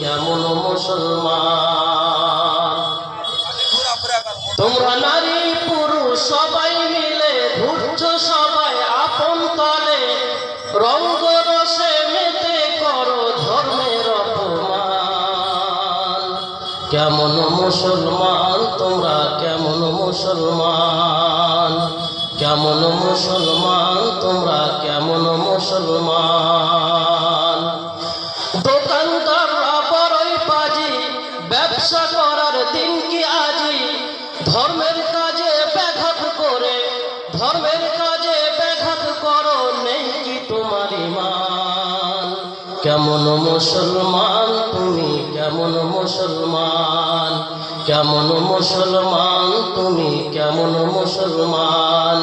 কেমন মুসলমান। তোমরা নারী পুরুষ সবাই মিলে ঘুরছো সবাই আপন তলে, রঙ্গ রসে মেতে করো ধর্মের অপমান। কেমন মুসলমান তোমরা কেমন মুসলমান, কেমন মুসলমান তোমরা কেমন মুসলমান। দোকানদাররা বড়ই পাজি, ব্যবসা করার দিন কি আজি, ধর্মের কাজে ব্যাঘাত করে, ধর্মের কাজে ব্যাঘাত করো, নেই কি তোমার ঈমান। কেমন মুসলমান তুমি কেমন মুসলমান, কেমন মুসলমান তুমি কেমন মুসলমান।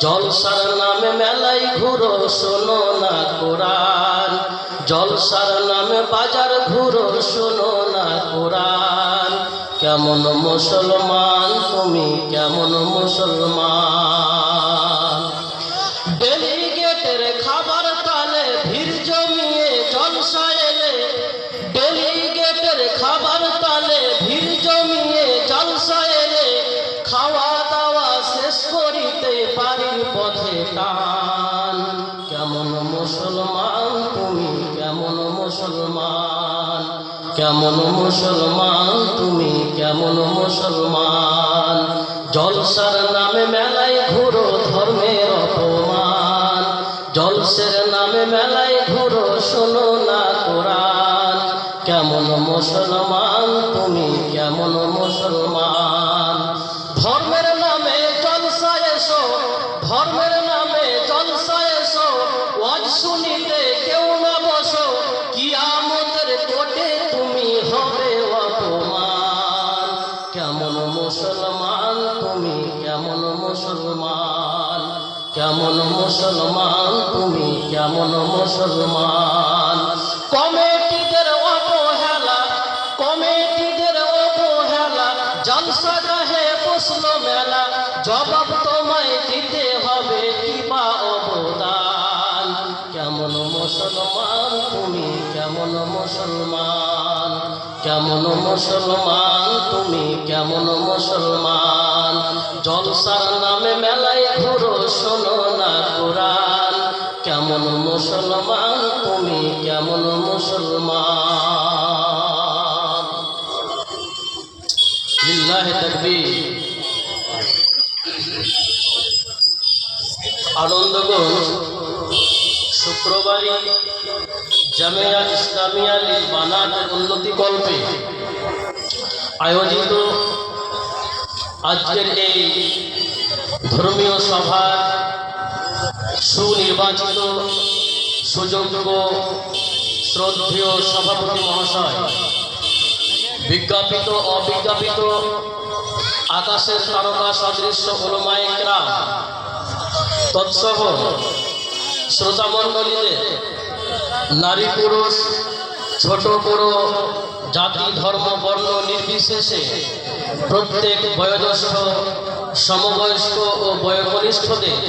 জলসার নামে মেলায় ঘুরো শোনো না কোরআন, জলসার নামে বাজার ঘুরো শোনো না কোরআন। কেমন মুসলমান তুমি কেমন মুসলমান। ডেলিগেটের খাবার তালে ভিড় জমিয়ে জলসা এলে, ডেলিগেটের খাবার তালে ভিড় জমিয়ে জলসা এলে, খাওয়া দাওয়া শেষ করিতে বাড়ির পথে টান। কেমন মুসলমান তুমি কেমন মুসলমান, কেমন মুসলমান তুমি কেমন মুসলমান। জলসার নামে মেলায় ঘুরো ধর্মের অপমান, জলসের নামে মেলায় ঘুরো শোনো না কোরআন। কেমন মুসলমান তুমি কেমন মুসলমান। ধর্মের নামে জলসা এসো, ধর্মের নামে জলসা এসো, ওয়াজ শুনিতে কেউ না বসো, কিয়ামতের কোটে তুমি হবে অপমান। কেমন মুসলমান তুমি কেমন মুসলমান, কেমন মুসলমান তুমি কেমন মুসলমান। কমিটিদের অবহেলা, কমিটিদের অবহেলা, জলসা গাহে বসলো মেলা, জবাব তোমায় দিতে হবে কিবা অবদান। কেমন মুসলমান তুমি কেমন মুসলমান, কেমন মুসলমান তুমি কেমন মুসলমান। জলসার নামে মেলায় ঘুরো শোনো না কোরআন। কেমন মুসলমান তুমি কেমন মুসলমান। লিল্লাহি তাকবীর। আনন্দগঞ্জ শুক্রবারই জামিয়া ইসলামিয়া লিল বানাত উন্নতি কল্পে আয়োজিত আজকের এই ধর্মীয় সভার সুনির্বাচিত সুযোগ্য শ্রদ্ধেয় সভাপতি মহাশয়, বিজ্ঞাপিত অবিজ্ঞাপিত আকাশের তারকা সদৃশ্য উলামায়ে কেরাম তৎসহ শ্রোতামণ্ডলীদের, নারী পুরুষ ছোট বড় জাতি ধর্ম বর্ণ নির্বিশেষে প্রত্যেক বয়োজ্যেষ্ঠ সমবয়স্ক ও বয়োকনিষ্ঠদের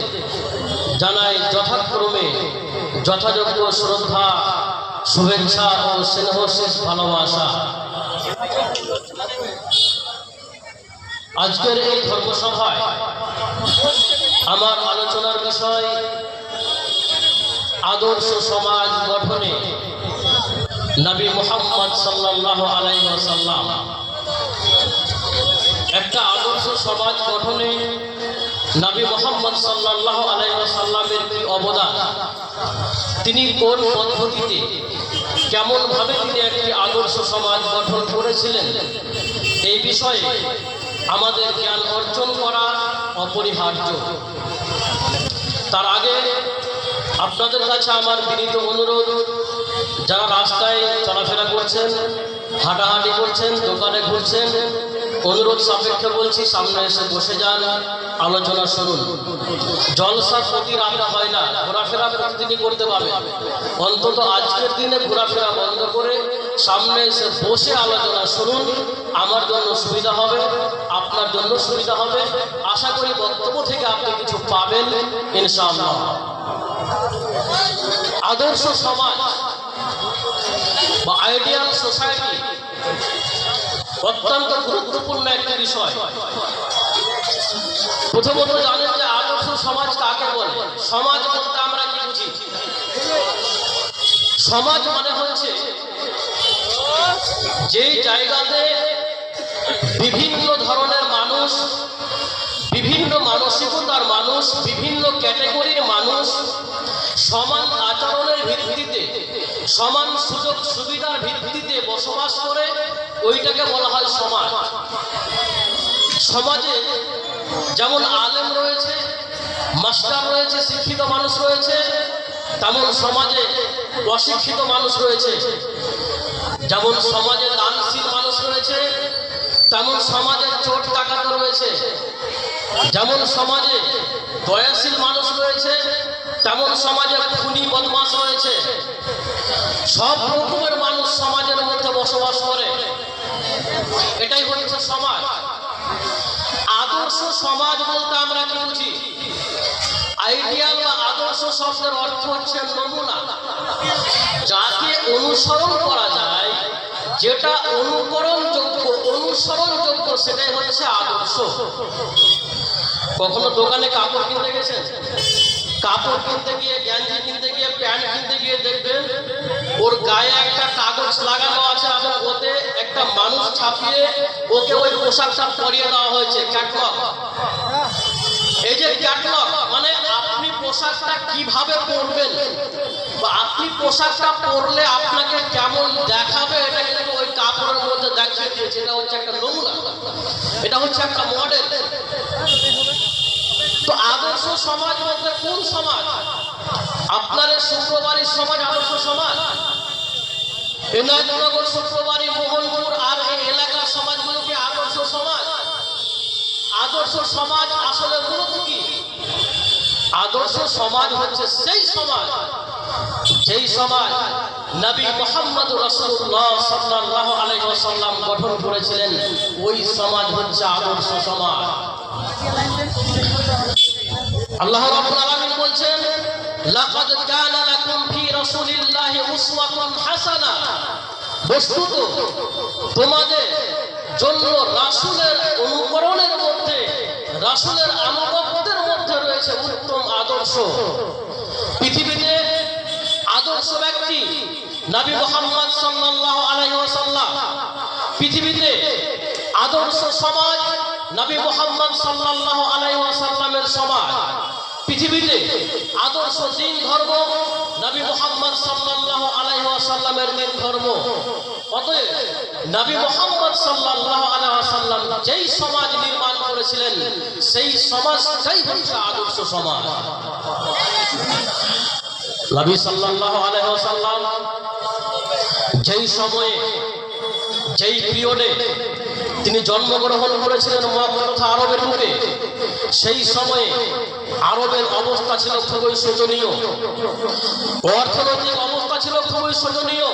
জানাই যথাক্রমে যথাযোগ্য শ্রদ্ধা, শুভেচ্ছা ও স্নেহশেষ ভালোবাসা। আজকের এই ধর্মসভায় আমার আলোচনার বিষয় আদর্শ সমাজ গঠনে নবী মুহাম্মদ সাল্লাল্লাহু আলাইহি ওয়াসাল্লাম। একটা আদর্শ সমাজ গঠনে নবী মুহাম্মদ সাল্লাল্লাহু আলাইহি ওয়াসাল্লামের কি অবদান, তিনি কোন পদ্ধতিতে কেমন ভাবে তিনি একটি আদর্শ সমাজ গঠন করেছিলেন, এই বিষয়ে আমাদের জ্ঞান অর্জন করা অপরিহার্য। তার আগে আপনাদের কাছে আমার বিনীত অনুরোধ, যারা রাস্তায় চলাফেরা করছেন, হাঁটাহাঁটি করছেন, দোকানে ঘুরছেন, অনুরোধ সাপেক্ষে বলছি সামনে এসে বসে যান, আলোচনা শুনুন। জলসা প্রতি রাতে হয় না, ঘোরাফেরা প্রতিদিনই করতে পারবে। অন্তত আজকের দিনে ঘোরাফেরা বন্ধ করে সামনে এসে বসে আলোচনা শুনুন। আমার জন্য সুবিধা হবে, আপনার জন্য সুবিধা হবে। আশা করি বক্তব্য থেকে আপনি কিছু পাবেন ইনশাআল্লাহ। আদর্শ সমাজ বা আইডিয়াল সোসাইটি অত্যন্ত গুরুত্বপূর্ণ একটি বিষয়। প্রথমত জানেন যে আদর্শ সমাজ কাকে বলে। সমাজ বলতে আমরা কি বুঝি? সমাজ মানে হচ্ছে যে জায়গাতে বিভিন্ন ধরনের মানুষ, বিভিন্ন মানসিকতার মানুষ, বিভিন্ন ক্যাটাগরির মানুষ সমান আচরণের ভিত্তিতে, সমান সুযোগ সুবিধার ভিত্তিতে বসবাস করে, ওইটাকে বলা হয় সমাজ। সমাজে যেমন আলেম রয়েছে, মাস্টার রয়েছে, শিক্ষিত মানুষ রয়েছে, তেমন সমাজে অশিক্ষিত মানুষ রয়েছে। যেমন সমাজে দানশীল মানুষ রয়েছে, তেমন সমাজে চোর ডাকাত রয়েছে। যেমন সমাজে দয়াশীল মানুষ রয়েছে, তেমন সমাজে খুনি বদমাশ রয়েছে। সব রকমের মানুষ সমাজের মধ্যে বসবাস করে, এটাই হচ্ছে সমাজ। আদর্শ সমাজ বলতে আমরা কি বুঝি? আইডিয়াল বা আদর্শ শব্দের অর্থ হচ্ছে নমুনা, যাকে অনুসরণ করা যায়, যেটা অনুকরণযোগ্য, অনুসরণযোগ্য, সেটাই হচ্ছে আদর্শ। কখনো দোকানে কাপড় কিনতে গেছেন? কাপড় কিনতে গিয়ে, গেঞ্জি কিনতে গিয়ে, প্যান্ট কিনতে গিয়ে দেখবেন ওর গায়ে একটা কাগজ লাগানো আছে এবং ওতে একটা মানুষ ছাপিয়ে ওকে ওই পোশাকটা পরিয়ে দেওয়া হয়েছে, ক্যাটলগ। এই যে ক্যাটলগ মানে আপনি পোশাকটা কিভাবে পরবেন বা আপনি পোশাকটা পরলে আপনাকে কেমন দেখাবে, এটা কিন্তু ওই কাপড়ের মধ্যে দেখিয়ে দিয়েছে। এটা হচ্ছে একটা নমুনা, এটা হচ্ছে একটা মডেল। তো আদর্শ সমাজ বলতে কোন সমাজ? আপনার শুক্রবারের সমাজ আদর্শ সমাজ? এনায়তনগর, শুক্রবারী, মোহনপুর আর এই এলাকার সমাজগুলো কি আদর্শ সমাজ? আদর্শ সমাজ আসলে মূলত কি? আদর্শ সমাজ হচ্ছে সেই সমাজ, যেই সমাজ নবী মুহাম্মদ রাসূলুল্লাহ সাল্লাল্লাহু আলাইহি ওয়াসাল্লাম গঠন করেছিলেন। ওই সমাজ হচ্ছে আদর্শ সমাজ। আল্লাহ রাব্বুল আলামিন বলছেন, লাকাদ কানা লাকুম ফি রাসূলিল্লাহি উসওয়াতুন হাসানা। বস্তুত তোমাদের জন্য রাসূলের অনুকরণের মধ্যে, রাসূলের আনুগত্যের মধ্যে রয়েছে উত্তম আদর্শ। পৃথিবীতে আদর্শ ব্যক্তি নবী মুহাম্মদ সাল্লাল্লাহু আলাইহি ওয়াসাল্লাম। পৃথিবীতে আদর্শ সমাজ নবী মুহাম্মদ সাল্লাল্লাহু আলাইহি ওয়াসাল্লামের সমাজ। পৃথিবীতে আদর্শ দিন ধর্ম নবী মুহাম্মদ সাল্লাল্লাহু আলাইহি ওয়াসাল্লামের দিন ধর্ম। অতএব নবী মুহাম্মদ সাল্লাল্লাহু আলাইহি ওয়াসাল্লাম যেই সমাজ নির্মাণ করেছিলেন, সেই সমাজটাই হচ্ছে আদর্শ সমাজ। নবী সাল্লাল্লাহু আলাইহি ওয়াসাল্লাম যেই সময়ে, যেই পিরিয়ডে তিনি জন্মগ্রহণ করেছিলেন মক্কা তথা আরবের বুকে, সেই সময়ে আরবের অবস্থা ছিল খুবই শোচনীয়, অর্থনৈতিক অবস্থা ছিল খুবই শোচনীয়।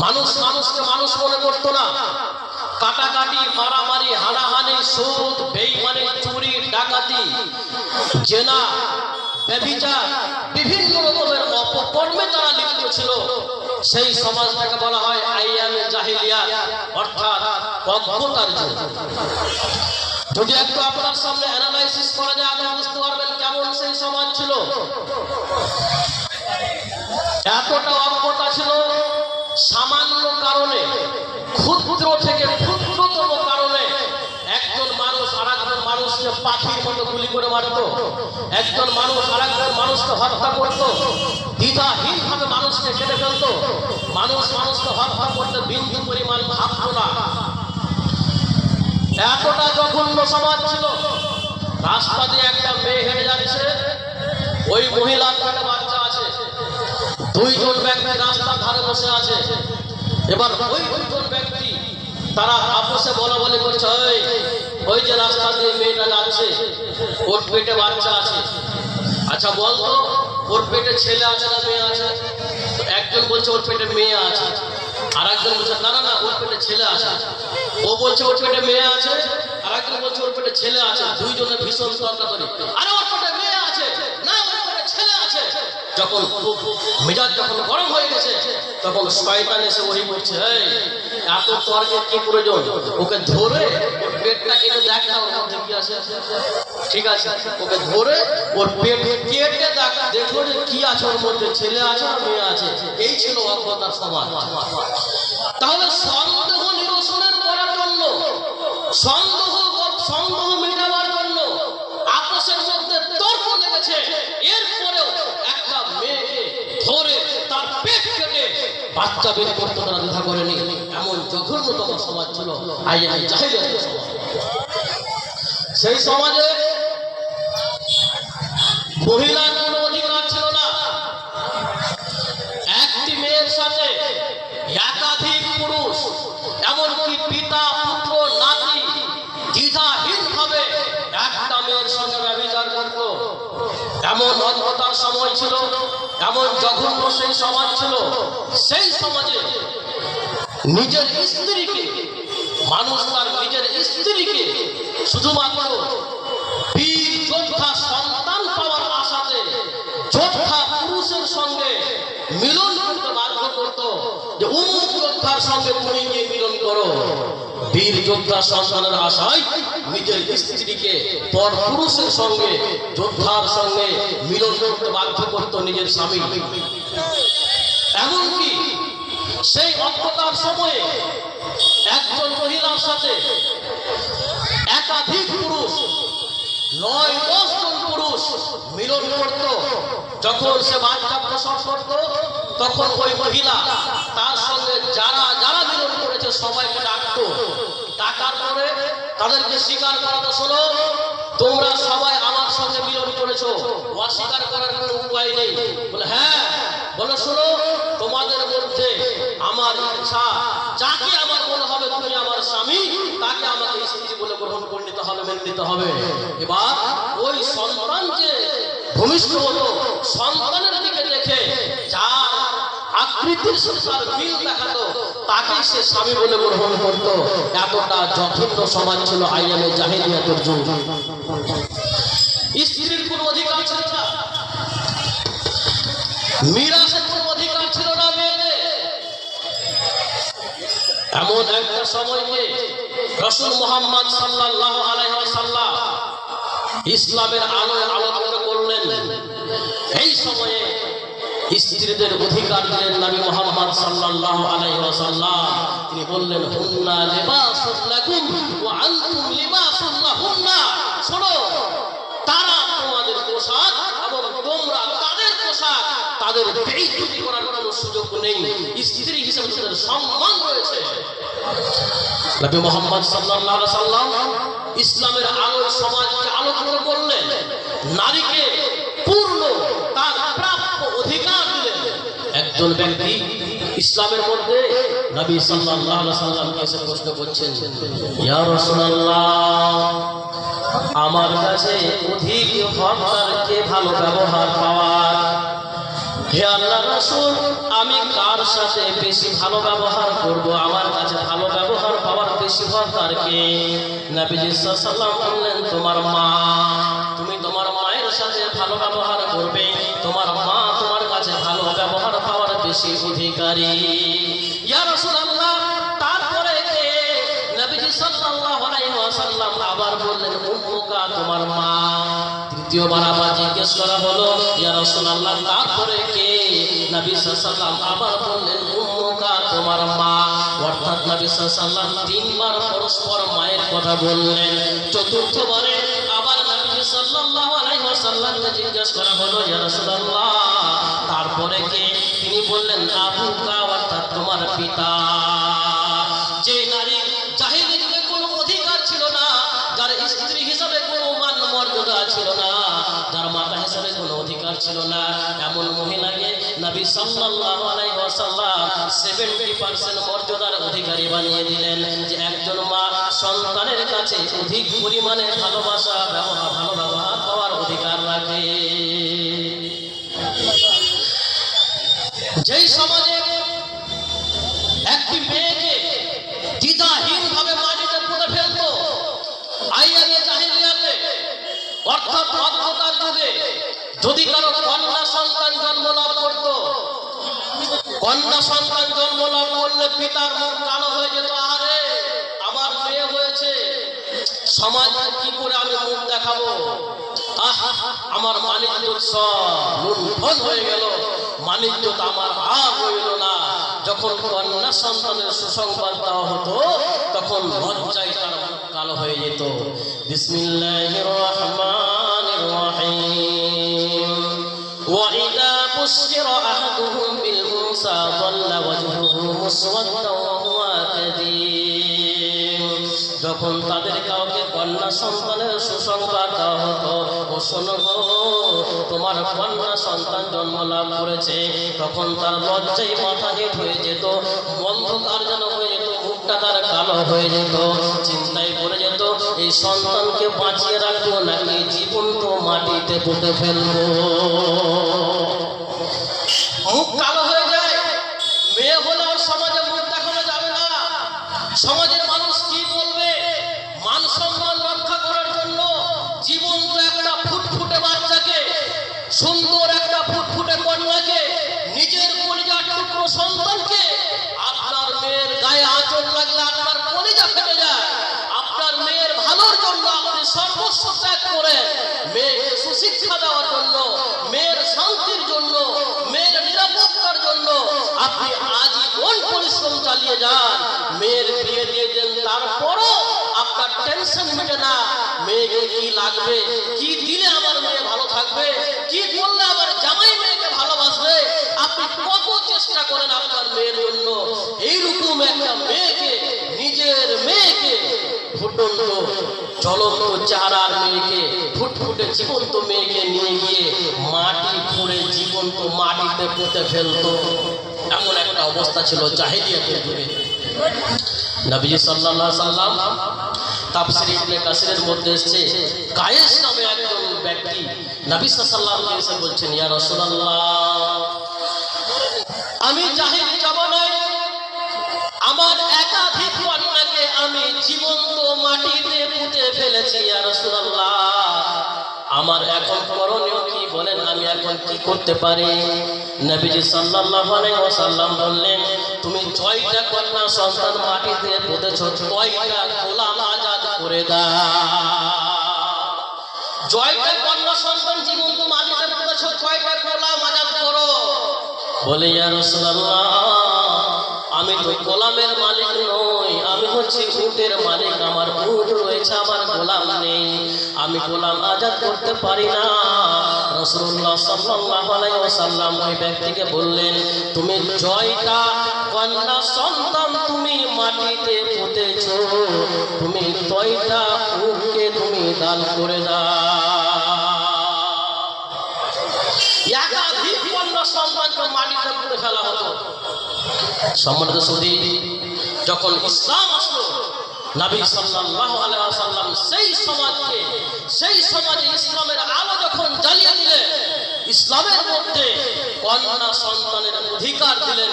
মানুষ মানুষকে মানুষ মনে করতো না। কাটাকাটি, মারামারি, হানাহানি, সুদ, বেঈমানি, চুরি, ডাকাতি, জেনা, ব্যভিচার, বিভিন্ন রকমের অপকর্মে তারা লিপ্ত ছিল। সেই সমাজটাকে বলা হয় আইয়ামে জাহিলিয়াত, অর্থাৎ অজ্ঞতার যুগ। যদি একটু আপনার সামনে অ্যানালাইসিস করা যায়, আপনি বুঝতে পারবেন কেমন সেই সমাজ ছিল। এতটা অজ্ঞতা ছিল, সামান্য কারণে, ক্ষুদ্র থেকে ক্ষুদ্রতম কারণে একজন মানুষ আর একজন মানুষকে পাখির মতো গুলি করে মারত, একজন মানুষ আর একজন মানুষকে হত্যা করত, দ্বিধাহীন ভাবে মানুষকে কেটে ফেলত। মানুষ মানুষকে হত্যা করতে বিন্দু পরিমাণ ভাবত না। এতটা জঘন্য সমাজ ছিল। রাস্তা দিয়ে একটা মেয়ে হেঁটে যাচ্ছে, ওই মহিলার পেটে বাচ্চা আছে, দুইজন ব্যক্তি রাস্তার ধারে বসে আছে। এবার ওই দুইজন ব্যক্তি তারা আপসে বলা বলি করছে, ওই যে রাস্তা দিয়ে মেয়েটা যাচ্ছে, ওর পেটে বাচ্চা আছে, আচ্ছা বলতো ওর পেটে ছেলে আছে না মেয়ে আছে? একজন বলছে ওর পেটে মেয়ে আছে, আর একজন বলছে না না না ওর পেটে ছেলে আছে। ও বলছে ওর পেটে মেয়ে আছে, আর একজন বলছে ওর পেটে ছেলে আছে। দুইজনে ভীষণ তর্ক করে, আরে ওর পেটে মেয়ে আছে না, ওর পেটে ছেলে আছে। যখন মেজাজ যখন গরম হয়ে গেছে তখন শয়তান এসে ওহি বলছে, এই এত তর্কের কি প্রয়োজন, ওকে ধরে ওর পেটটা কেটে দেখ না ওর মধ্যে কি আছে। ঠিক আছে, ওকে ধরে ওর পেট কেটে দেখ, দেখো যে কি আছে ওর মধ্যে, ছেলে আছে না মেয়ে আছে। এই ছিল অজ্ঞতার সমাজ। তাহলে সন্দেহ নিরসনের করার জন্য, সন্দেহ মেটাবার জন্য আপসের মধ্যে তর্ক লেগেছে, এরপরেও একটা মেয়েকে ধরে তার পেট কেটে বাচ্চা বের করতে তারা দ্বিধা করেনি। এমন জঘন্যতম সমাজ ছিল আইয়ামে জাহিলিয়াতের সমাজ। সেই সমাজে মহিলার কোনো অধিকার ছিল না। একটি মেয়ের সাথে একাধিক পুরুষ, এমনকি পিতা পুত্র নাতি দ্বিধাহীন ভাবে একটা মেয়ের সঙ্গে ব্যভিচার করত। এমন অজ্ঞতার সময় ছিল, এমন জঘন্য সেই সমাজ ছিল। সেই সমাজে নিজের স্ত্রীকে, মানুষ তার নিজের স্ত্রীকে শুধুমাত্র বীর যোদ্ধা সন্তান পাওয়ার আশাতে যোদ্ধা পুরুষের সঙ্গে মিলন করতে বাধ্য করত, যে অমুক যোদ্ধার সঙ্গে তুমি গিয়ে মিলন করো। বীর যোদ্ধা সন্তানের আশায় নিজের স্ত্রীকে পর পুরুষের সঙ্গে, যোদ্ধার সঙ্গে মিলন করতে বাধ্য করত নিজের স্বামী। এমনকি সেই অজ্ঞতার সময়ে একজন মহিলার সাথে একাধিক পুরুষ, 9-10 জন পুরুষ মিলন করত। যখন সে বাচ্চা প্রসব করত তখন ওই মহিলা তার সঙ্গে যারা যারা মিলন করেছে সবাইকে ডাকতো। ডাকার পরে তাদেরকে স্বীকার করাতো, শোনো তোমরা সবাই আমার সঙ্গে মিলন করেছো, অস্বীকার করার কোনো উপায় নেই। বলে হ্যাঁ, বলো শোনো তোমাদের মধ্যে আমার ইচ্ছা, যাকে আমার মনে হবে তুমি আমার স্বামী, তাকে আমাকে স্ত্রী বলে গ্রহণ করে নিতে হবে, মেনে নিতে হবে। এবার ওই সন্তান যে ভূমিষ্ঠ হতো, সন্তানের দিকে দেখে যার আকৃতির সাথে তার মিল দেখাতো তাকেই সে স্বামী বলে গ্রহণ করতো। এতটা জঘন্য সমাজ ছিল আইয়ামে জাহিলিয়াতের যুগ। স্ত্রীর কোনো অধিকার ছিল না, মিরাসের কোনো অধিকার ছিল না মেয়েদের। এমন একটা সময়কে রাসূল মুহাম্মদ সাল্লাল্লাহু আলাইহি ওয়াসাল্লাম ইসলামের আলোয় আলোকিত করলেন। এই সময়ে স্ত্রীদের অধিকার দিলেন নবী মুহাম্মদ সাল্লাল্লাহু আলাইহি ওয়াসাল্লাম। তিনি বললেন, হুন্না লিবাসুন লাকুম ওয়া আনতুম লিবাসুন লাহুন্না। শোনো, তারা তোমাদের পোশাক এবং তোমরা তাদের পোশাক। তাদের বেইজ্জতি করার কোনো সুযোগ নেই, স্ত্রী হিসেবে তাদের সম্মান রয়েছে। নবী মুহাম্মদ সাল্লাল্লাহু আলাইহি ওয়াসাল্লাম ইসলামের আলোয় সমাজকে আলোকিত করলেন, নারীকে পূর্ণ তার প্রাপ্য অধিকার দিলেন। একজন ব্যক্তি ইসলামের মধ্যে নবী সাল্লাল্লাহু আলাইহি ওয়াসাল্লামকে এসে প্রশ্ন করছেন, ইয়া রাসূলুল্লাহ, আমার কাছে অধিক হকদার কে ভালো ব্যবহার পাওয়ার? হে আল্লাহর রাসূল, আমি কার সাথে বেশি ভালো ব্যবহার করব? আমার কাছে ভালো ব্যবহার পাওয়ার বেশি হকদার কে? নবীজি সাল্লাল্লাহু আলাইহি ওয়াসাল্লাম বললেন, তোমার মা। তুমি তোমার মায়ের সাথে ভালো ব্যবহার করবে, তোমার মা তোমার কাছে ভালো ব্যবহার পাওয়ার বেশি অধিকারী। ইয়া রাসূলুল্লাহ, তারপরে কে? নবীজি সাল্লাল্লাহু আলাইহি ওয়াসাল্লাম আবার বললেন, উম্মুকা, তোমার মা। তৃতীয়বার আবার জিজ্ঞেস করা হলো, ইয়া রাসূলুল্লাহ, তারপরে কে? নবী সাল্লাল্লাহু আলাইহি ওয়াসাল্লাম আবার বললেন, উম্মুকা, তোমার মা। অর্থাৎ নবী সাল্লাল্লাহু আলাইহি ওয়াসাল্লাম তিনবার পরস্পর মায়ের কথা বললেন। চতুর্থবারে আবার নবী সাল্লাল্লাহু আলাইহি ওয়াসাল্লামকে জিজ্ঞেস করা হলো, ইয়া রাসূলুল্লাহ, তারপরে কে? তিনি বললেন, আবুকা, অর্থাৎ তোমার পিতা। যে নারী জাহিলিয়াতে কোনো অধিকার ছিল না, যার স্ত্রী হিসাবে কোনো মান মর্যাদা ছিল না, যার মাতা হিসাবে কোনো অধিকার ছিল না, এমন মহিলাকে নবী সাল্লাল্লাহু আলাইহি ওয়াসাল্লাম 70% মর্যাদার অধিকারী বানিয়ে দিলেন। যে একজন মা সন্তানের কাছে অধিক পরিমাণে ভালোবাসা, ভালো ব্যবহার পাওয়ার অধিকার রাখে। যেই সমাজে একটি মেয়েকে দ্বিধাহীন ভাবে মাটিতে পুঁতে ফেলতো আইয়ামে জাহিলিয়াতে, অর্থাৎ অজ্ঞতার যুগে, যদি কারো কন্যা সন্তান জন্ম লাভ করতো, কন্যা সন্তান জন্ম লাভ করলে পিতার মুখ কালো হয়ে যেত, আরে আমার মেয়ে হয়েছে, সমাজ কি করে আমি মুখ দেখাবো, আমার মানিজ্য সব লুণ্ঠন হয়ে গেল, মানিজ্য আমার আর রইল না। যখন কন্যা সন্তানের সুসংবাদ দেওয়া হতো তখন লজ্জায় তার মুখ কালো হয়ে যেত। বিসমিল্লাহির রাহমানির রাহিম। ওয়া ইযা বুশিরা আহাদুহুম বিল উনসা যাল্লা ওয়াজহুহু মুসওয়াদ্দান ওয়া হুয়া কাযীম। যখন তাদের কাউকে কন্যা সন্তানের সুসংবাদ দেওয়া হতো, ও শোনো গো, তোমার কন্যা সন্তান জন্ম লাভ করেছে, তখন তার লজ্জায় মাথা হেঁট হয়ে যেত, অন্ধকার যেন হয়ে যেত, মুখটা তার কালো হয়ে যেত, চিন্তায় পড়ে যেত এই সন্তানকে বাঁচিয়ে রাখবো নাকি জীবন্ত মাটিতে পুঁতে ফেলবো। মুখ কালো হয়ে যায়, মেয়ে হলেও সমাজে মুখ দেখানো যাবে না, সমাজের মানুষ কি বলবে, মান সম্মান রক্ষা করার জন্য জীবন্ত একটা ফুটফুটে বাচ্চাকে, সুন্দর একটা ফুটফুটে কন্যাকে, নিজের কলিজার টুকরো সন্তানকে, আপনার মেয়ের গায়ে আঁচড় লাগলে আপনার কলিজা ফেটে যায়, আপনার মেয়ের ভালোর জন্য আপনি সর্বস্ব ত্যাগ করেন, মেয়েকে সুশিক্ষা দেওয়ার জন্য, মেয়ের শান্তির জন্য, মেয়ের নিরাপত্তার জন্য আপনি আজীবন পরিশ্রম চালিয়ে যান, মেয়ের বিয়ে দিয়ে দেন, তারপরও আপনার টেনশন মিটে না, মেয়েকে কি লাগবে, কি দিলে আমার মেয়ে ভালো থাকবে, কি করলে আমার জামাই মেয়েকে ভালোবাসবে, আপনি কত চেষ্টা করেন আপনার মেয়ের জন্য। এইরকম একটা মেয়েকে, নিজের মেয়েকে, ফুটন্ত জ্বলন্ত চেহারার মেয়েকে, ফুটফুটে জীবন্ত মেয়েকে নিয়ে গিয়ে মাটি খুঁড়ে জীবন্ত মাটিতে পুঁতে ফেলতো, এমন একটা অবস্থা ছিল জাহেলিয়াতের যুগে। নবীজি সাল্লাল্লাহু আলাইহি সাল্লাম তাফসীর ইবনে কাসিরের মধ্যে এসেছে, কায়েস নামে একজন ব্যক্তি নবী সাল্লাল্লাহু আলাইহি ওয়াসাল্লাম বলছেন, ইয়া রাসূলুল্লাহ, আমি জাহিলি জামানায় আমার একাধিক কন্যাকে আমি জীবন্ত মাটিতে পুঁতে ফেলেছি, ইয়া রাসূলুল্লাহ, আমার এখন করণীয় কি বলেন, আমি এখন কি করতে পারি? নবীজি সাল্লাল্লাহু আলাইহি ওয়াসাল্লাম বললেন, তুমি 6টা কন্যা সন্তান মাটিতে পুঁতেছো, 6টা গোলাম আজাদ করে দাও। 6টা কন্যা সন্তান জীবন্ত মাটিতে পুঁতেছো, 6টা গোলাম আজাদ করো। বলে, ইয়া রাসূলুল্লাহ, আমি তো গোলামের মালিক নই, আমি হচ্ছি উটের মালিক, আমার উট রয়েছে, আমার গোলাম নেই, আমি গোলাম আজাদ করতে পারি না। রাসূলুল্লাহ সাল্লাল্লাহু আলাইহি ওয়াসাল্লাম ওই ব্যক্তিকে বললেন, তুমি 6টা কন্যা সন্তান তুমি মাটিতে পুঁতেছো, তুমি 6টা উটকে তুমি দান করে দাও। একাধিক কন্যা সন্তানকে মাটিতে পুঁতে ফেলা হতো। সম্মানিত সুধী, যখন ইসলাম আসলো, নবী সাল্লাল্লাহু আলাইহি ওয়াসাল্লাম সেই সমাজে ইসলামের আলো যখন জ্বালিয়ে দিলেন, ইসলামের মধ্যে কন্যা সন্তানের অধিকার দিলেন,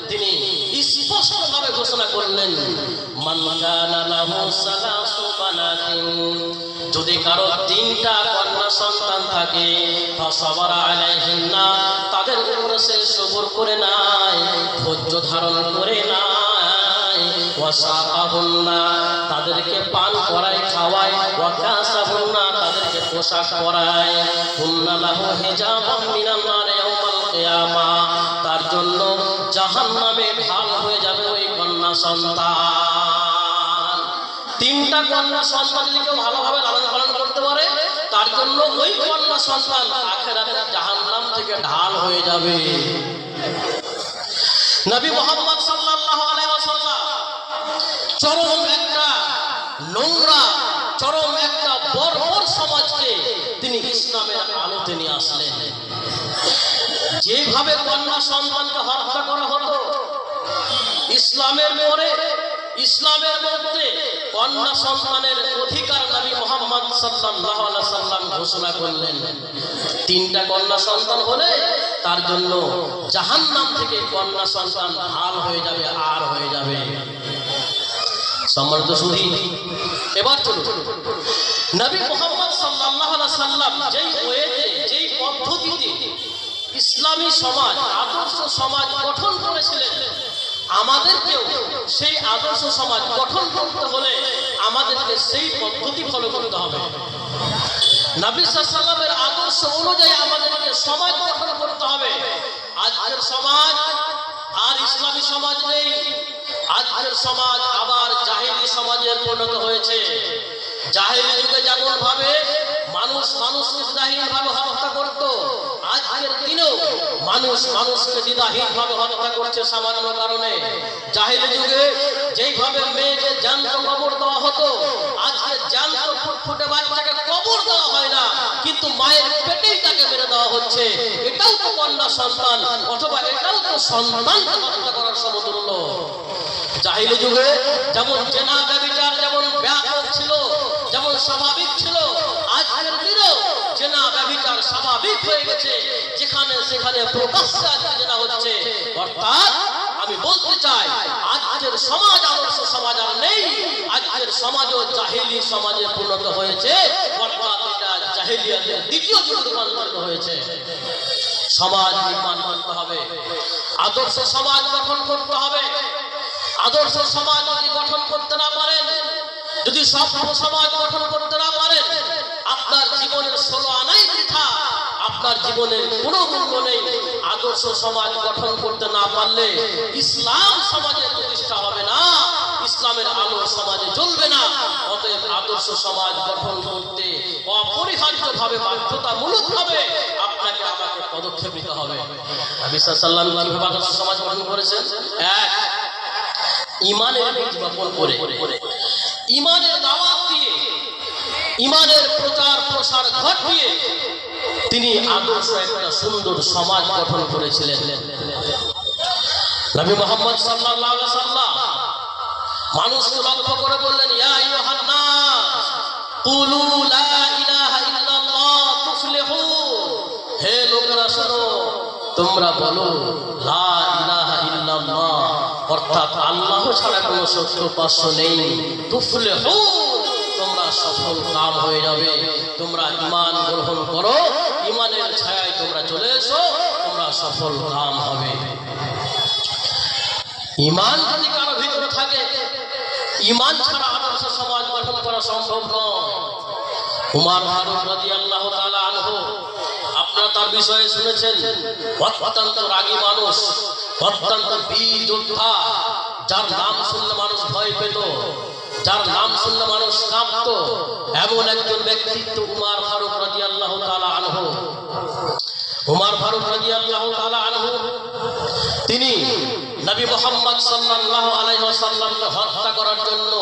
তিনি স্পষ্টভাবে ঘোষণা করলেন, মান কানা লাহু সালাসু বানাতিন, যদি কারো 3টা কন্যা সন্তান থাকে, ফাসাবারা আলাইহিন্না, তাদের উপরে সে সবর করে নাই, ধৈর্য ধারণ করে নাই, ওয়াসাকাহুন্না, তাদেরকে পান করায় খাওয়ায়, ওয়াকাসাহুন্না, তাদেরকে পোশাক পরায়, হুন্না লাহু হিজাবাম মিনান নার ইয়াউমাল কিয়ামাহ, তার জন্য জাহান্নামে ঢাল হয়ে যাবে ওই কন্যা সন্তান। 3টা কন্যা সন্তান যদি কেউ ভালোভাবে লালন পালন করতে পারে, তার জন্য ওই কন্যা সন্তান আখিরাতে জাহান্নাম থেকে ঢাল হয়ে যাবে। নবী মুহাম্মদ সাল্লাল্লাহু আলাইহি ওয়াসাল্লাম চরম একটা নোংরা, চরম একটা বর্বর সমাজকে তিনি ইসলামের আলোতে নিয়ে আসলেন। যেভাবে কন্যা সন্তানকে হত্যা করা হতো, ইসলামের মধ্যে কন্যা সন্তানের অধিকার নবী মুহাম্মদ সাল্লাল্লাহু আলাইহি ওয়াসাল্লাম ঘোষণা করলেন। 3টা কন্যা সন্তান হলে তার জন্য জাহান্নাম থেকে কন্যা সন্তান ঢাল হয়ে যাবে, আর হয়ে যাবে। সম্মানিত সুধী, এবার চলুন নবী মুহাম্মদ সাল্লাল্লাহু আলাইহি ওয়াসাল্লাম যেই পথ পদ্ধতিতে ইসলামী সমাজ আদর্শ সমাজ গঠন করেছিলেন, আমাদেরকেও সেই আদর্শ সমাজ গঠন করতে হলে আমাদেরকে সেই পদ্ধতি ফলো করতে হবে। নবী সাল্লাল্লাহু আলাইহি ওয়াসাল্লামের আদর্শ অনুযায়ী আমাদেরকে সমাজ গঠন করতে হবে। আজকের সমাজ আর ইসলামী সমাজ নেই, আজকের সমাজ আবার জাহেলি সমাজে পরিণত হয়েছে। জাহেলি যুগে যেমন ভাবে মানুষ মানুষকে দ্বিধাহীনভাবে হত্যা করত, আজকের দিনেও মানুষ মানুষকে দ্বিধাহীনভাবে হত্যা করছে সামান্য কারণে। জাহেলি যুগে যেইভাবে মেয়েকে জ্যান্ত কবর দেওয়া হতো, আজকে জ্যান্ত ফুটফুটে বাচ্চাকে কবর দেওয়া হয় না, কিন্তু মায়ের পেটেই তাকে মেরে দেওয়া হচ্ছে। এটাও তো কন্যা সন্তান, অথবা এটাও তো সন্তানকে হত্যা করার সমতুল্য। জাহেলি যুগে যেমন জেনা ব্যভিচার যেমন ব্যাপক ছিল, যেমন স্বাভাবিক ছিল, আজকের দিনেও জেনা ব্যভিচার স্বাভাবিক হয়ে গেছে। যেখানে সেখানে প্রকাশ্যে আজকে জেনা হচ্ছে। অর্থাৎ আমি বলতে চাই, আজকের সমাজ আদর্শ সমাজ আর নেই, আজকের সমাজও জাহেলি সমাজে পরিণত হয়েছে। অর্থাৎ এটা জাহেলিয়াতের দ্বিতীয় যুগে রূপান্তরিত হয়েছে। সমাজ নির্মাণ করতে হবে, আদর্শ সমাজ গঠন করতে হবে। আদর্শ সমাজ যদি গঠন করতে না পারেন, যদি সভ্য সমাজ গঠন করতে না পারেন, আপনার জীবনের 16 আনাই বৃথা, আপনার জীবনের কোনো মূল্য নেই। আদর্শ সমাজ গঠন করতে না পারলে ইসলাম সমাজের প্রতিষ্ঠা হবে না, ইসলামের আলো সমাজে জ্বলবে না। অতএব আদর্শ সমাজ গঠন করতে অপরিহার্যভাবে বাধ্যতামূলকভাবে আপনাকে আমাকে পদক্ষেপ নিতে হবে। নবী সাল্লাল্লাহু আলাইহি ওয়াসাল্লাম কিভাবে আদর্শ সমাজ গঠন করেছেন? এক, ইমানের বীজ বপন করে, ইমানের দাওয়াত দিয়ে, ইমানের প্রচার প্রসার ঘটিয়ে তিনি আদর্শ একটা সুন্দর সমাজ গঠন করেছিলেন। নবী মুহাম্মদ সাল্লাল্লাহু আলাইহি ওয়াসাল্লাম মানুষকে লক্ষ্য করে বললেন, ইয়া আইয়ুহান নাস কুলু লা ইলাহা ইল্লাল্লাহ তুফলিহুন। হে লোকেরা শোনো, তোমরা বলো লা ইলাহা ইল্লাল্লাহ, অর্থাৎ আল্লাহ ছাড়া কোনো সত্য উপাস্য নেই। তুফলিহুন, তোমরা সফল কাম হয়ে যাবে। তোমরা ঈমান গ্রহণ করো, ঈমানের ছায়ায় তোমরা চলে এসো, তোমরা সফল কাম হবে। ঈমান যদি কারো ভিতরে থাকে, ঈমান ছাড়া আদর্শ সমাজ গঠন করা সম্ভব নয়। উমর ফারুক রাদিয়াল্লাহু তাআলা আনহু, আপনারা তার বিষয়ে শুনেছেন, অত্যন্ত রাগী মানুষ, অত্যন্ত বীর যোদ্ধা, যার নাম শুনলে মানুষ ভয় পেত, যার নাম শুনলে মানুষ কাঁপত, এমন একজন ব্যক্তিত্ব উমর ফারুক রাদিয়াল্লাহু তাআলা আনহু। উমর ফারুক রাদিয়াল্লাহু তাআলা আনহু তিনি নবী মুহাম্মদ সাল্লাল্লাহু আলাইহি ওয়াসাল্লামকে হত্যা করার জন্য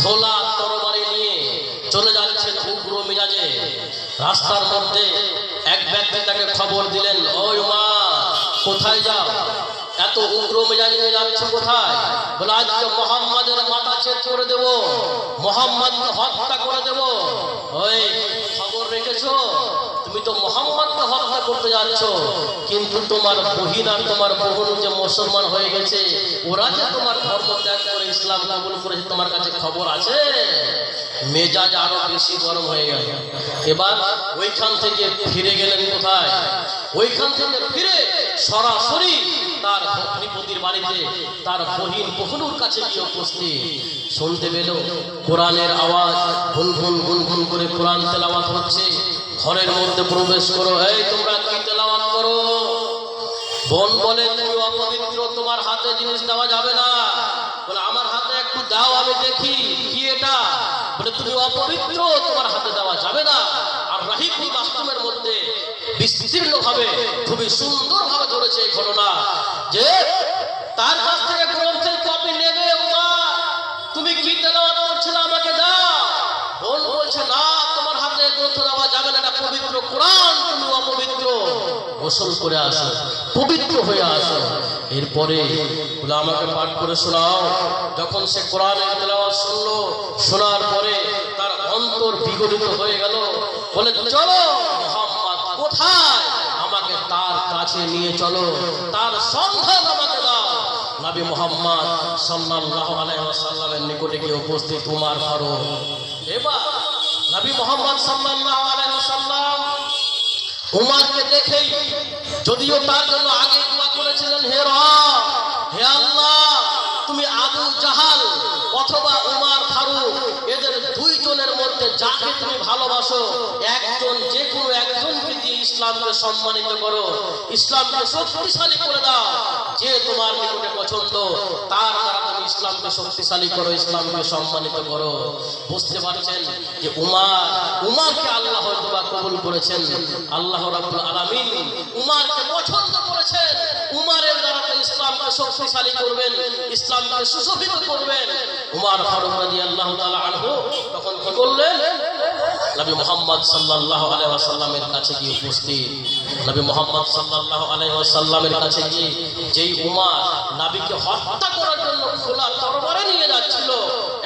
খোলা তরবারি নিয়ে চলে যাচ্ছেন উগ্র মেজাজে। রাস্তার মধ্যে এক ব্যক্তি তাকে খবর দিলেন, ও উমর, কোথায় যাও? এত উগ্র মেজাজ নিয়ে যাচ্ছ কোথায়? বলে, আজকে মুহাম্মাদের মাথা ছেদ করে দেব, মুহাম্মাদকে হত্যা করে দেব। ওই খবর রেখেছো? তুমি তো মুহাম্মাদকে হত্যা করতে যাচ্ছ, কিন্তু তোমার বহিন আর তোমার বোন যে মুসলমান হয়ে গেছে, ওরা যে তোমার ধর্ম ত্যাগ করে ইসলাম কবুল করেছে, তোমার কাছে খবর আছে? মেজাজ আরো বেশি গরম হয়ে গেল। এবার ওইখান থেকে ফিরে গেলেন কোথায়? ওইখান থেকে ফিরে সরাসরি তার ভগ্নিপতির বাড়িতে তার বহিন বহুনুর কাছে গিয়ে উপস্থিত। শুনতে পেল কোরআনের আওয়াজ, গুনগুন গুনগুন করে কোরআন তেলাওয়াত হচ্ছে। ঘরের মধ্যে প্রবেশ করো। এই তোমরা কি তেলাওয়াত করো? বোন বলে, তুমি অপবিত্র, তোমার হাতে জিনিস দেওয়া যাবে না। বলে, আমার হাতে একটু দাও, আমি দেখি কি এটা। বলে, তুমি অপবিত্র, তোমার হাতে দেওয়া যাবে না। আর রাহিকুল মাহতুমের মধ্যে বিস্তীর্ণ ভাবে খুবই সুন্দর ভাবে ধরেছে এই ঘটনা, যে তার কাছ থেকে গ্রন্থের কপি নেবে, তুমি কি তেলাওয়াত করছিলে আমাকে দাও। বোন বলছে, না, তোমার হাতে গ্রন্থ দেওয়া যাবে না, এটা পবিত্র কোরআন, তুমি অপবিত্র, গোসল করে আসো, পবিত্র হয়ে আসো। এরপরে বলে, আমাকে পাঠ করে শোনাও। যখন সে কোরআনের তেলাওয়াত শুনলো, শোনার পরে তার অন্তর বিগলিত হয়ে গেল। বলে, চলো, মুহাম্মদ কোথায়? আমাকে তার কাছে নিয়ে চলো, তার সন্ধান আমাকে দাও। নবী মুহাম্মদ সাল্লাল্লাহু আলাইহি ওয়াসাল্লামের নিকটে গিয়ে উপস্থিত উমর ফারুক। এবার নবী মুহাম্মদ সাল্লাল্লাহু আলাইহি ওয়াসাল্লাম উমারকে দেখেই, যদিও তার জন্য আগে দোয়া করেছিলেন, হে রব, হে আল্লাহ, তুমি আবু জাহাল অথবা উমার ফারুক এদের দুইজনের মধ্যে যাকে তুমি ভালোবাসো, একজন, যে কোনো একজনকে দিয়ে ইসলামকে সম্মানিত করো, ইসলামকে শক্তিশালী করে দাও। যে তোমার নিকটে পছন্দ তার দ্বারা তুমি ইসলামকে শক্তিশালী করো, ইসলামকে সম্মানিত করো। বুঝতে পারছেন যে উমারকে আল্লাহ হয়তোবা কবুল করেছেন। আল্লাহ রাব্বুল আলামিন উমারকে পছন্দ করেছেন। উমারের দ্বারা ইসলামকে শক্তিশালী করবেন, ইসলামকে সুশোভিত করবেন। উমার ফারুক রাদিয়াল্লাহু তাআলা আনহু তখন কি করলেন? নবী মুহাম্মদ সাল্লাল্লাহু আলাইহি ওয়াসাল্লামের কাছে গিয়ে উপস্থিত। নবী মুহাম্মদ সাল্লাল্লাহু আলাইহি ওয়াসাল্লামের কাছে গিয়ে যেই উমার নবীকে হত্যা করার জন্য খোলা তরবারি নিয়ে যাচ্ছিল,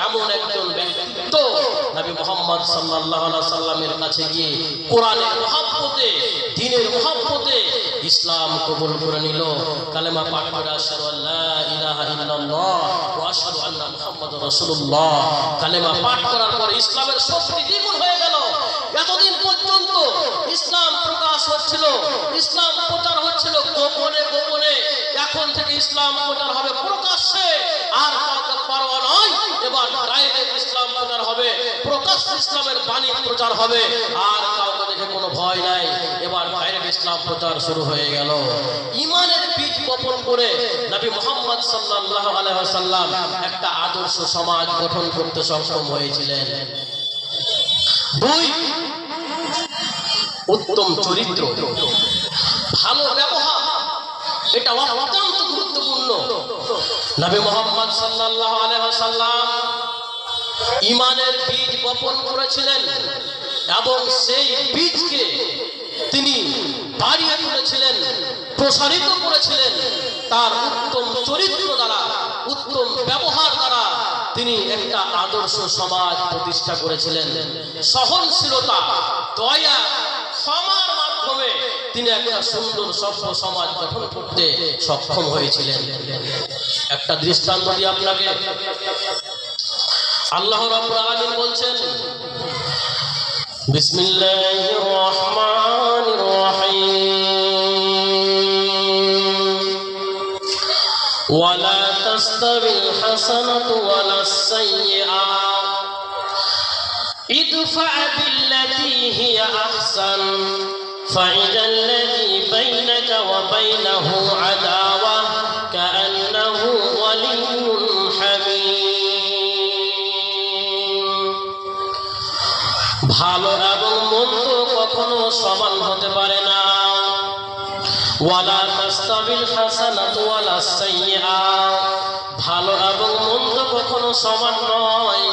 এমন একজন ব্যক্তিত্ব নবী মুহাম্মদ সাল্লাল্লাহু আলাইহি ওয়াসাল্লামের কাছে গিয়ে কোরআনের মহব্বতে, দ্বীনের মহব্বতে ইসলাম কবুল করে নিল। কালেমা পাঠ করে আশহাদু আল্লা ইলাহা ইল্লাল্লাহ ওয়া আশহাদু আন্না মুহাম্মাদুর রাসূলুল্লাহ কালেমা পাঠ করার পরে ইসলামের শক্তি দ্বিগুণ হয়ে গেল। এতদিন পর্যন্ত ইসলাম প্রকাশ হচ্ছিল, ইসলাম প্রচার হচ্ছিল গোপনে গোপনে, এখন থেকে ইসলাম প্রচার হবে প্রকাশ্যে। আর কাউকে পারোয়া নয়, এবার ডাইরেক্ট ইসলাম প্রচার হবে, প্রকাশ্য ইসলামের বাণী প্রচার হবে। আর কাউকে দেখে কোনো ভয় নাই, এবার ডাইরেক্ট ইসলাম প্রচার শুরু হয়ে গেল। ঈমানের বীজ বপন করে নবী মুহাম্মদ সাল্লাল্লাহু আলাইহি ওয়াসাল্লাম একটা আদর্শ সমাজ গঠন করতে সক্ষম হয়েছিলেন। দুই, উত্তম চরিত্র, ভালো ব্যবহার, এটা অত্যন্ত গুরুত্বপূর্ণ। নবী মুহাম্মদ সাল্লাল্লাহু আলাইহি ওয়াসাল্লাম ঈমানের বীজ বপন করেছিলেন এবং সেই বীজকে তিনি বাড়িয়ে তুলেছিলেন, প্রসারিত করেছিলেন তার উত্তম চরিত্র দ্বারা, উত্তম ব্যবহার দ্বারা। তিনি একটা আদর্শ সমাজ প্রতিষ্ঠা করেছিলেন। সহনশীলতা, দয়া, ক্ষমার মাধ্যমে তিনি একটা সুন্দর সভ্য সমাজ গঠন করতে সক্ষম হয়েছিলেন। একটা দৃষ্টান্ত দিয়ে আপনাকে, আল্লাহ রাব্বুল আলামিন বলছেন, বিসমিল্লাহির রহমানির রহিম, ওয়ালা তাস্তাবিল হাসানাতু ওয়ালাস সাইয়্যাত ইদফা বিল্লাতী হিয়া আহসান ফাইদাল্লাযী বাইনাকা ওয়া বাইনাহু আদাওয়া কাআন্নাহু ওয়ালিয়্যুন হামীম। ভালো এবং মন্দ কখনো সমান হতে পারে না। ওয়ালা তাস্তাবিল হাসানাতু ওয়ালাস সাইয়্যাত, ভালো এবং মন্দ কখনো সমান নয়।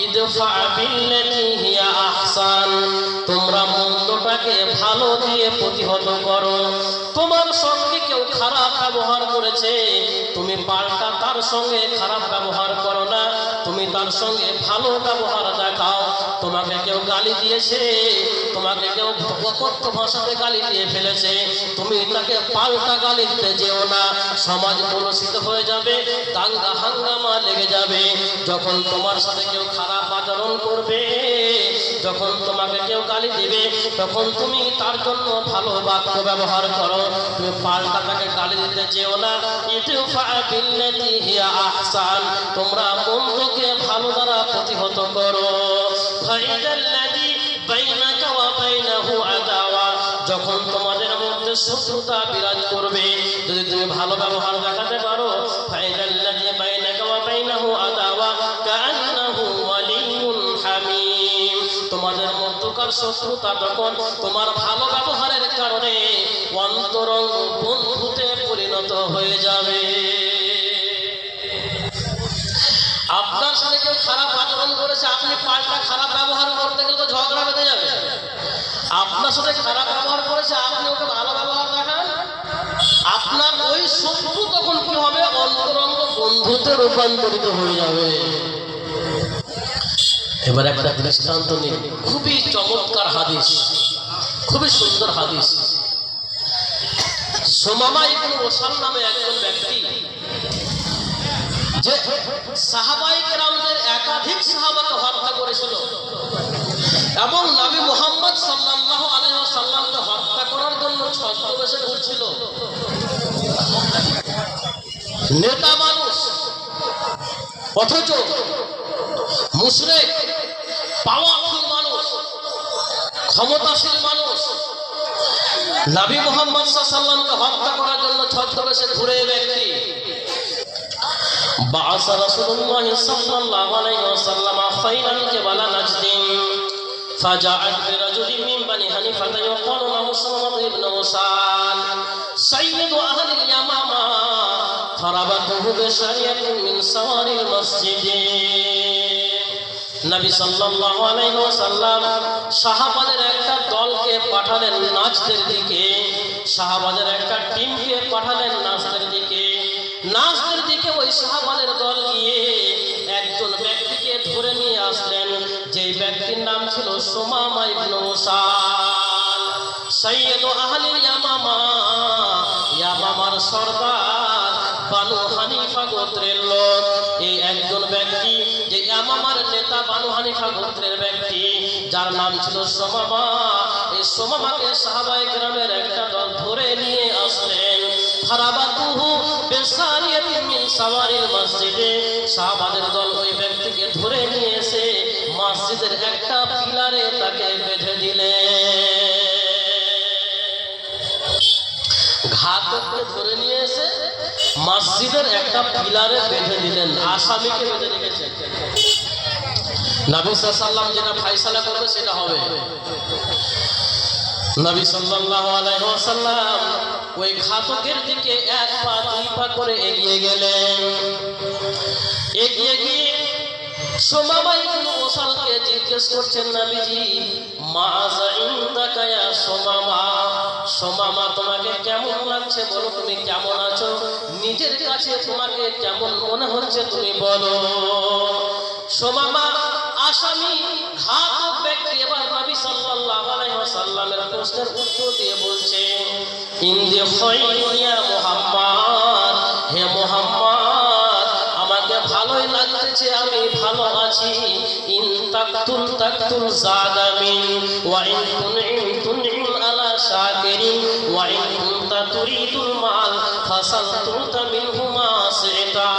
ইদফা বিল্লাতী হিয়া আহসান, তোমরা মন্দটাকে ভালো দিয়ে প্রতিহত করো। তোমার সঙ্গে কেউ খারাপ ব্যবহার করেছে, তুমি পাল্টা তার সঙ্গে খারাপ ব্যবহার করো না, তুমি তার সঙ্গে ভালো ব্যবহার দেখাও। তোমাকে কেউ গালি দিয়েছে, তোমাকে কেউ অকথ্য ভাষাতে গালি দিয়ে ফেলেছে, তুমি তাকে পাল্টা গালি দিতে যেও না। সমাজ কলুষিত হয়ে যাবে, দাঙ্গা হাঙ্গামা লেগে যাবে। যখন তোমার সাথে কেউ খারাপ আচরণ করবে, যখন তোমাকে কেউ গালি দিবে, তখন তুমি তার জন্য ভালো বাক্য ব্যবহার করো, তুমি পাল্টা তাকে গালি দিতে যেও না। ইদফা বিল্লাতী হিয়া আহসান, তোমরা মন্দকে ভালো দ্বারা প্রতিহত করো। ফাইদাল্লাযী বাইনাকা ওয়া বাইনাহু আদাওয়া, যখন তোমাদের মধ্যে শত্রুতা বিরাজ করবে, যদি তুমি ভালো ব্যবহার দেখাতে পারো, ফাইদাল্লাযী বাইনাকা ওয়া বাইনাহু আদাওয়া কাআন্নাহু ওয়ালিয়্যুন হামীম, তোমাদের মধ্যকার শত্রুতা তখন তোমার ভালো ব্যবহারের কারণে অন্তরঙ্গ বন্ধুতে পরিণত হয়ে যাবে। আপনার সাথে কেউ খারাপ আচরণ করেছে, আপনি পাল্টা খারাপ ব্যবহার করতে গেলে তো ঝগড়া বেঁধে যাবে। আপনার সাথে খারাপ ব্যবহার করেছে, আপনি ওকে ভালো ব্যবহার দেখান, আপনার ওই শত্রু তখন কি হবে? অন্তরঙ্গ বন্ধুতে রূপান্তরিত হয়ে যাবে। এবার একটা দৃষ্টান্ত নিন, খুবই চমৎকার হাদিস, খুবই সুন্দর হাদিস। সুমামা ইবনে ওসাল নামে একজন ব্যক্তি, যে সাহাবায়ে কেরামদের একাধিক সাহাবাকে হত্যা করেছিল এবং নবী মুহাম্মদ সাল্লাল্লাহু আলাইহি ওয়াসাল্লামকে হত্যা করে ছদ্মবেশে ঘুরছিল। নেতা মানুষ, অথচ মুশরিক, পাওয়ারফুল মানুষ, ক্ষমতাশীল মানুষ, নবী মুহাম্মদ সাল্লাল্লাহু আলাইহি ওয়াসাল্লামকে হত্যা করার জন্য ছদ্মবেশে ঘুরে ব্যক্তি। بعث رسول الله صلى الله عليه وسلم خيلا جبل نجد فجاءت برجل من بني حنيفة يقال له سلمة بن وسال سيد أهل اليمامة فربطه بسرية من سوار المسجد। নবী সাল্লাল্লাহু আলাইহি ওয়াসাল্লাম সাহাবাদের একটা দলকে পাঠালেন নাজদের দিকে, সাহাবাদের একটা টিমকে পাঠালেন নাজদের দিকে। নাজদের দিকে ওই সাহাবাদের দল গিয়ে একজন ব্যক্তিকে ধরে নিয়ে আসলেন, যেই ব্যক্তির নাম ছিল সুমামা ইবনে উসাল, সাইয়্যিদু আহলিল ইয়ামামা, ইয়ামামার সরদার, বানু হানিফা গোত্রের লোক। এই একজন ব্যক্তি, যে ইয়ামামার নেতা বানু হানিফা গোত্রের ব্যক্তি, যার নাম ছিল সুমামা, এই সুমামাকে সাহাবায়ে কেরামের একটা দল ধরে নিয়ে আসলেন। ফারাবাতুহু বিসারিয়াতিন মিন সাওয়ারিল মসজিদে, সাহাবাদের দল ওই ব্যক্তিকে ধরে নিয়ে এসে মসজিদের একটা পিলারে তাকে বেঁধে দিলেন। ঘাতককে ধরে নিয়ে এসে মসজিদের একটা পিলারে বেঁধে দিলেন, আসামিকে বেঁধে রেখেছেন। নবী সাল্লাল্লাহু আলাইহি ওয়াসাল্লাম যেটা ফয়সালা করবে সেটা হবে। নবী সাল্লাল্লাহু আলাইহি ওয়াসাল্লাম ওই ঘাতকের দিকে এক পা দুই পা করে এগিয়ে গেলেন। এগিয়ে গিয়ে সুমামা ইবনে উসালকে জিজ্ঞেস করছেন, নবীজি মাযা ইনদাকা ইয়া সুমামা, সুমামা তোমাকে কেমন লাগছে বলো, তুমি কেমন আছো, নিজের কাছে তোমাকে কেমন মনে হচ্ছে তুমি বলো। সুমামা আসামি ঘাতক ব্যক্তি এবার নবী সাল্লাল্লাহু আলাইহি ওয়াসাল্লামের প্রশ্নের উত্তর দিয়ে বলছে, ইনদি খায়রুন ইয়া মুহাম্মদ, হে মুহাম্মদ আমাকে ভালোই লাগতেছে, আমি ভালো আছি। ইন তাকতুল তাকতুল জাদামিন ওয়া ইন তুনইম আলা শাকিরিন ওয়া ইন কুনতা তুরিদুল মাল ফাসালতুতা মিনহু মা সিতা।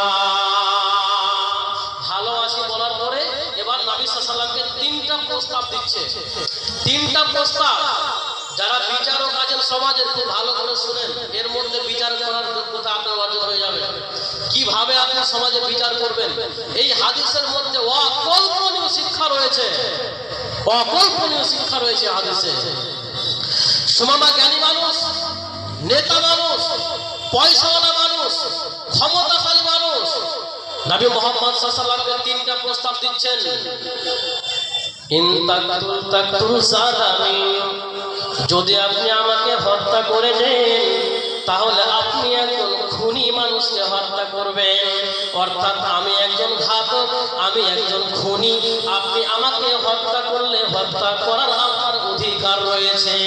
ভালো আছি বলার পরে এবার নবী সাল্লাল্লাহু আলাইহি ওয়াসাল্লামকে তিনটা প্রস্তাব দিচ্ছে। তিনটা প্রস্তাব, যারা বিচারক আছেন সমাজের খুব ভালো করে শুনেন, এর মধ্যে বিচার করার যোগ্যতা আপনার অর্জন হয়ে যাবে। কিভাবে আপনি সমাজে বিচার করবেন, এই হাদিসের মধ্যে অকল্পনীয় শিক্ষা রয়েছে, অকল্পনীয় শিক্ষা রয়েছে হাদিসে। সুমামা জ্ঞানী মানুষ, নেতা মানুষ, পয়সাওয়ালা মানুষ, ক্ষমতাশালী মানুষ। নবী মুহাম্মদ সাল্লাল্লাহু আলাইহি ওয়াসাল্লামকে তিনটা প্রস্তাব দিচ্ছেন। ইন তাকতুল তাকতুল সাদামিন, যদি আপনি আমাকে হত্যা করে দেন তাহলে আপনি একজন খুনি মানুষকে হত্যা করবেন, অর্থাৎ আমি একজন ঘাতক, আমি একজন খুনি, আপনি আমাকে হত্যা করলে হত্যা করার আপনার অধিকার রয়েছে।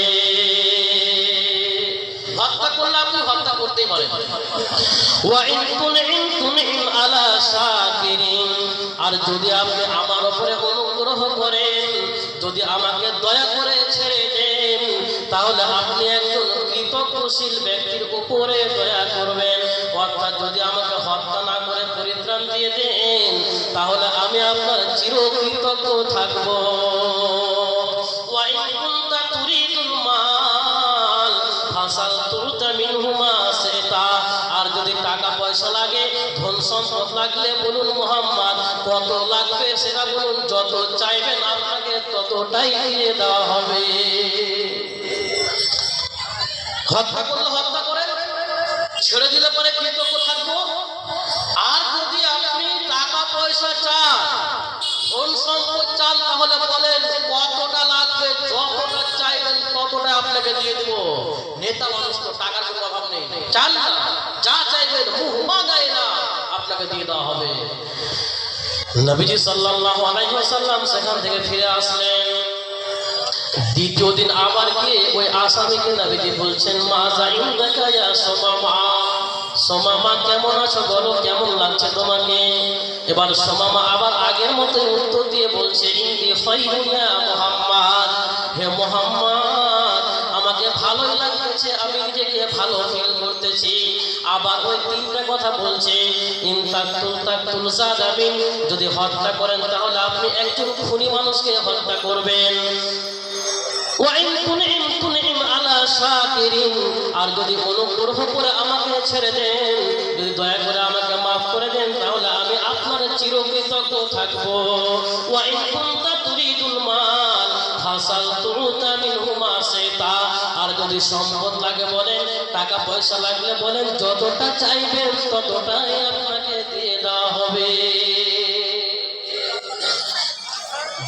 হত্যা করলে আপনি হত্যা করতেই পারেন। ওয়া ইন তুনইম আলা শাকিরিন, আর যদি আপনি আমার উপরে অনুগ্রহ করেন, যদি আমাকে দয়া করে ছেড়ে দেন, তাহলে আপনি একজন কৃতজ্ঞশীল ব্যক্তির উপরে দয়া করবেন। অর্থাৎ যদি আমাকে হত্যা না করে পরিত্রাণ দিয়ে দেন, তাহলে আমি আপনার চিরকৃতজ্ঞ থাকব। ওয়া ইন কুনতা তুরিদুল মাল ফাসালতুতা মিনহু মা সিতা, আর যদি টাকা পয়সা লাগে, ধন সম্পদ লাগলে বলুন মুহাম্মদ কত লাগবে সেটা বলুন, যত চাইবেন আপনাকে ততটাই দিয়ে দেওয়া হবে। হত্যা করলে হত্যা করে, ছেড়ে দিলে পরে কৃতজ্ঞ থাকবো। আর যদি আপনি টাকা পয়সা চান, ধন সম্পদ চান, তাহলে বলেন কতটা লাগবে, যতটা চাইবেন ততটা আপনাকে দিয়ে দেব। নেতা মানুষ তো টাকার কোনো অভাব নেই, চান না, যা চাইবেন মুখ মাগায় না, আপনাকে দিয়ে দেওয়া হবে। নবীজি সাল্লাল্লাহু আলাইহি ওয়াসাল্লাম সেখান থেকে ফিরে আসলেন। দ্বিতীয় দিন আবার গিয়ে ওই আসামিকে নবীজি বলছেন, মাযা ইনদাকা ইয়া সুমামা, সুমামা কেমন আছো বলো, কেমন লাগছে তোমাকে। এবার সুমামা আবার আগের মতোই উত্তর দিয়ে বলছে, ইনদি খায়রুন ইয়া মুহাম্মদ, হে মুহাম্মদ আমাকে ভালোই লাগতেছে, আমি নিজেকে ভালো ফিল করতেছি। আবার ওই তিনটা কথা বলছে, ইন তাকতুল সাদামিন, যদি হত্যা করেন তাহলে আপনি একজন খুনি মানুষকে হত্যা করবেন। ওয়া ইন তুনইম আলা শাকিরিন, আর যদি অনুগ্রহ করে আমাকে ছেড়ে দেন, যদি দয়া করে আমাকে মাফ করে দেন, তাহলে আমি আপনার চিরকৃতজ্ঞ থাকবো। ওয়া ইন কুনতা তুরিদুল মাল ফাসালতুতা মিনহু মা শাইতা, আর যদি সম্পদ লাগে বলেন, টাকা পয়সা লাগলে বলেন, যতটা চাইবেন ততটাই আপনাকে দিয়ে দেওয়া হবে।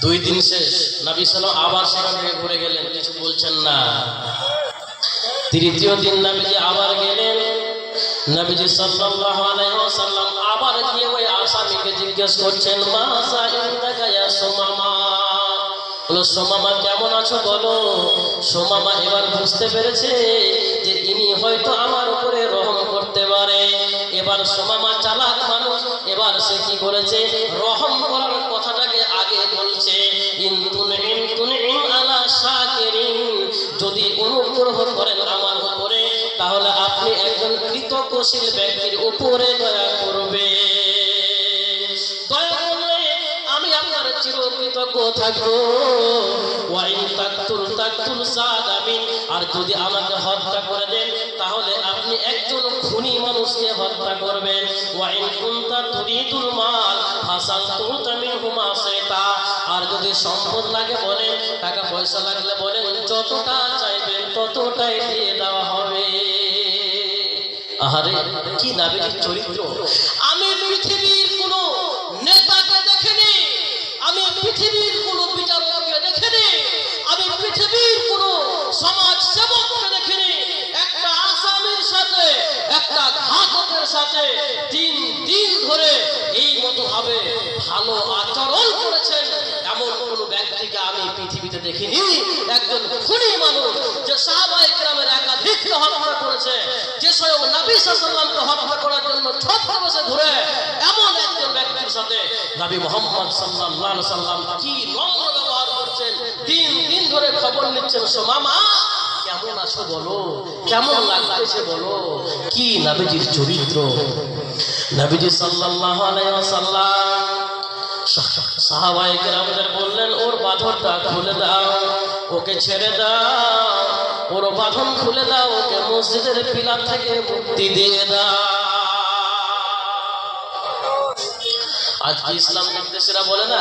2 দিন শেষ, নবী সাল্লাল্লাহু আবার সেখান থেকে ঘুরে গেলেন, কিছু বলছেন না। 3য় দিন নবীজি আবার গেলেন। নবীজি সাল্লাল্লাহু আলাইহি ওয়াসাল্লাম আবার গিয়ে ওই আসামিকে জিজ্ঞেস করছেন, মা সাইন্দাকা ইয়া সুমামা, বলো সুমামা কেমন আছো বলো। সুমামা এবার বুঝতে পেরেছে যে ইনি হয়তো আমার উপরে রহম করতে পারে। এবার সুমামা চালাক মানুষ, এবার সে কি করেছে, রহম করার কথাটাকে আগে বলছে। ইন তুনইম আলা শাকিরিন, যদি অনুগ্রহ করেন আমার উপরে, তাহলে আপনি একজন কৃতজ্ঞশীল ব্যক্তির উপরে দয়া করবে। দয়া করলে আমি আপনার চিরকৃতজ্ঞ থাকবো। ওয়া ইন তাকতুল সাদামিন, আর যদি আমাকে হত্যা করে দেন, তাহলে আপনি একজন খুনি মানুষকে হত্যা করবেন। ওয়া ইন কুনতা তুরিদুল মাল ফাসালতুতা মিনহু মা শাইতা, আর যদি সম্পদ লাগে বলেন, টাকা পয়সা লাগলে বলেন, যতটা চাইবেন ততটাই দিয়ে দেওয়া হবে। আরে কি নবীর চরিত্র! আমি পৃথিবীর কোন নেতাকে দেখিনি, আমি পৃথিবীর কোন বিচারককে দেখিনি, আমি পৃথিবীর কোন সমাজ সেবককে দেখিনি একটা আসামির সাথে, একটা ঘাতকের সাথে 3 দিন ধরে এই মতো ভাবে ভালো আচরণ করেছেন এমন কোন ব্যক্তিকে আমি পৃথিবীতে দেখিনি। একজন খুনি মানুষ, যে সাহাবায়ে কেরামের একাধিককে হত্যা করেছে, যে স্বয়ং নবী সাল্লাল্লাহু আলাইহি ওয়াসাল্লামকে হত্যা করার জন্য ছদ্মবেশে ঘুরে, এমন একজন ব্যক্তির সাথে নবী মুহাম্মদ সাল্লাল্লাহু আলাইহি ওয়াসাল্লাম কি নম্র ব্যবহার করছেন, 3 দিন ধরে খবর নিচ্ছেন, সুমামা কেমন আছো বলো, কেমন লাগতেছে বলো। কি নবীজির চরিত্র! নবীজি সাল্লাল্লাহু আলাইহি ওয়াসাল্লাম সাহাবায়ে কেরামদের বললেন, ওর বাঁধনটা খুলে দাও, ওকে ছেড়ে দাও, ওর বাঁধন খুলে দাও, ওকে মসজিদের পিলার থেকে মুক্তি দিয়ে দাও। আজকে ইসলাম বিদ্বেষীরা বলে না,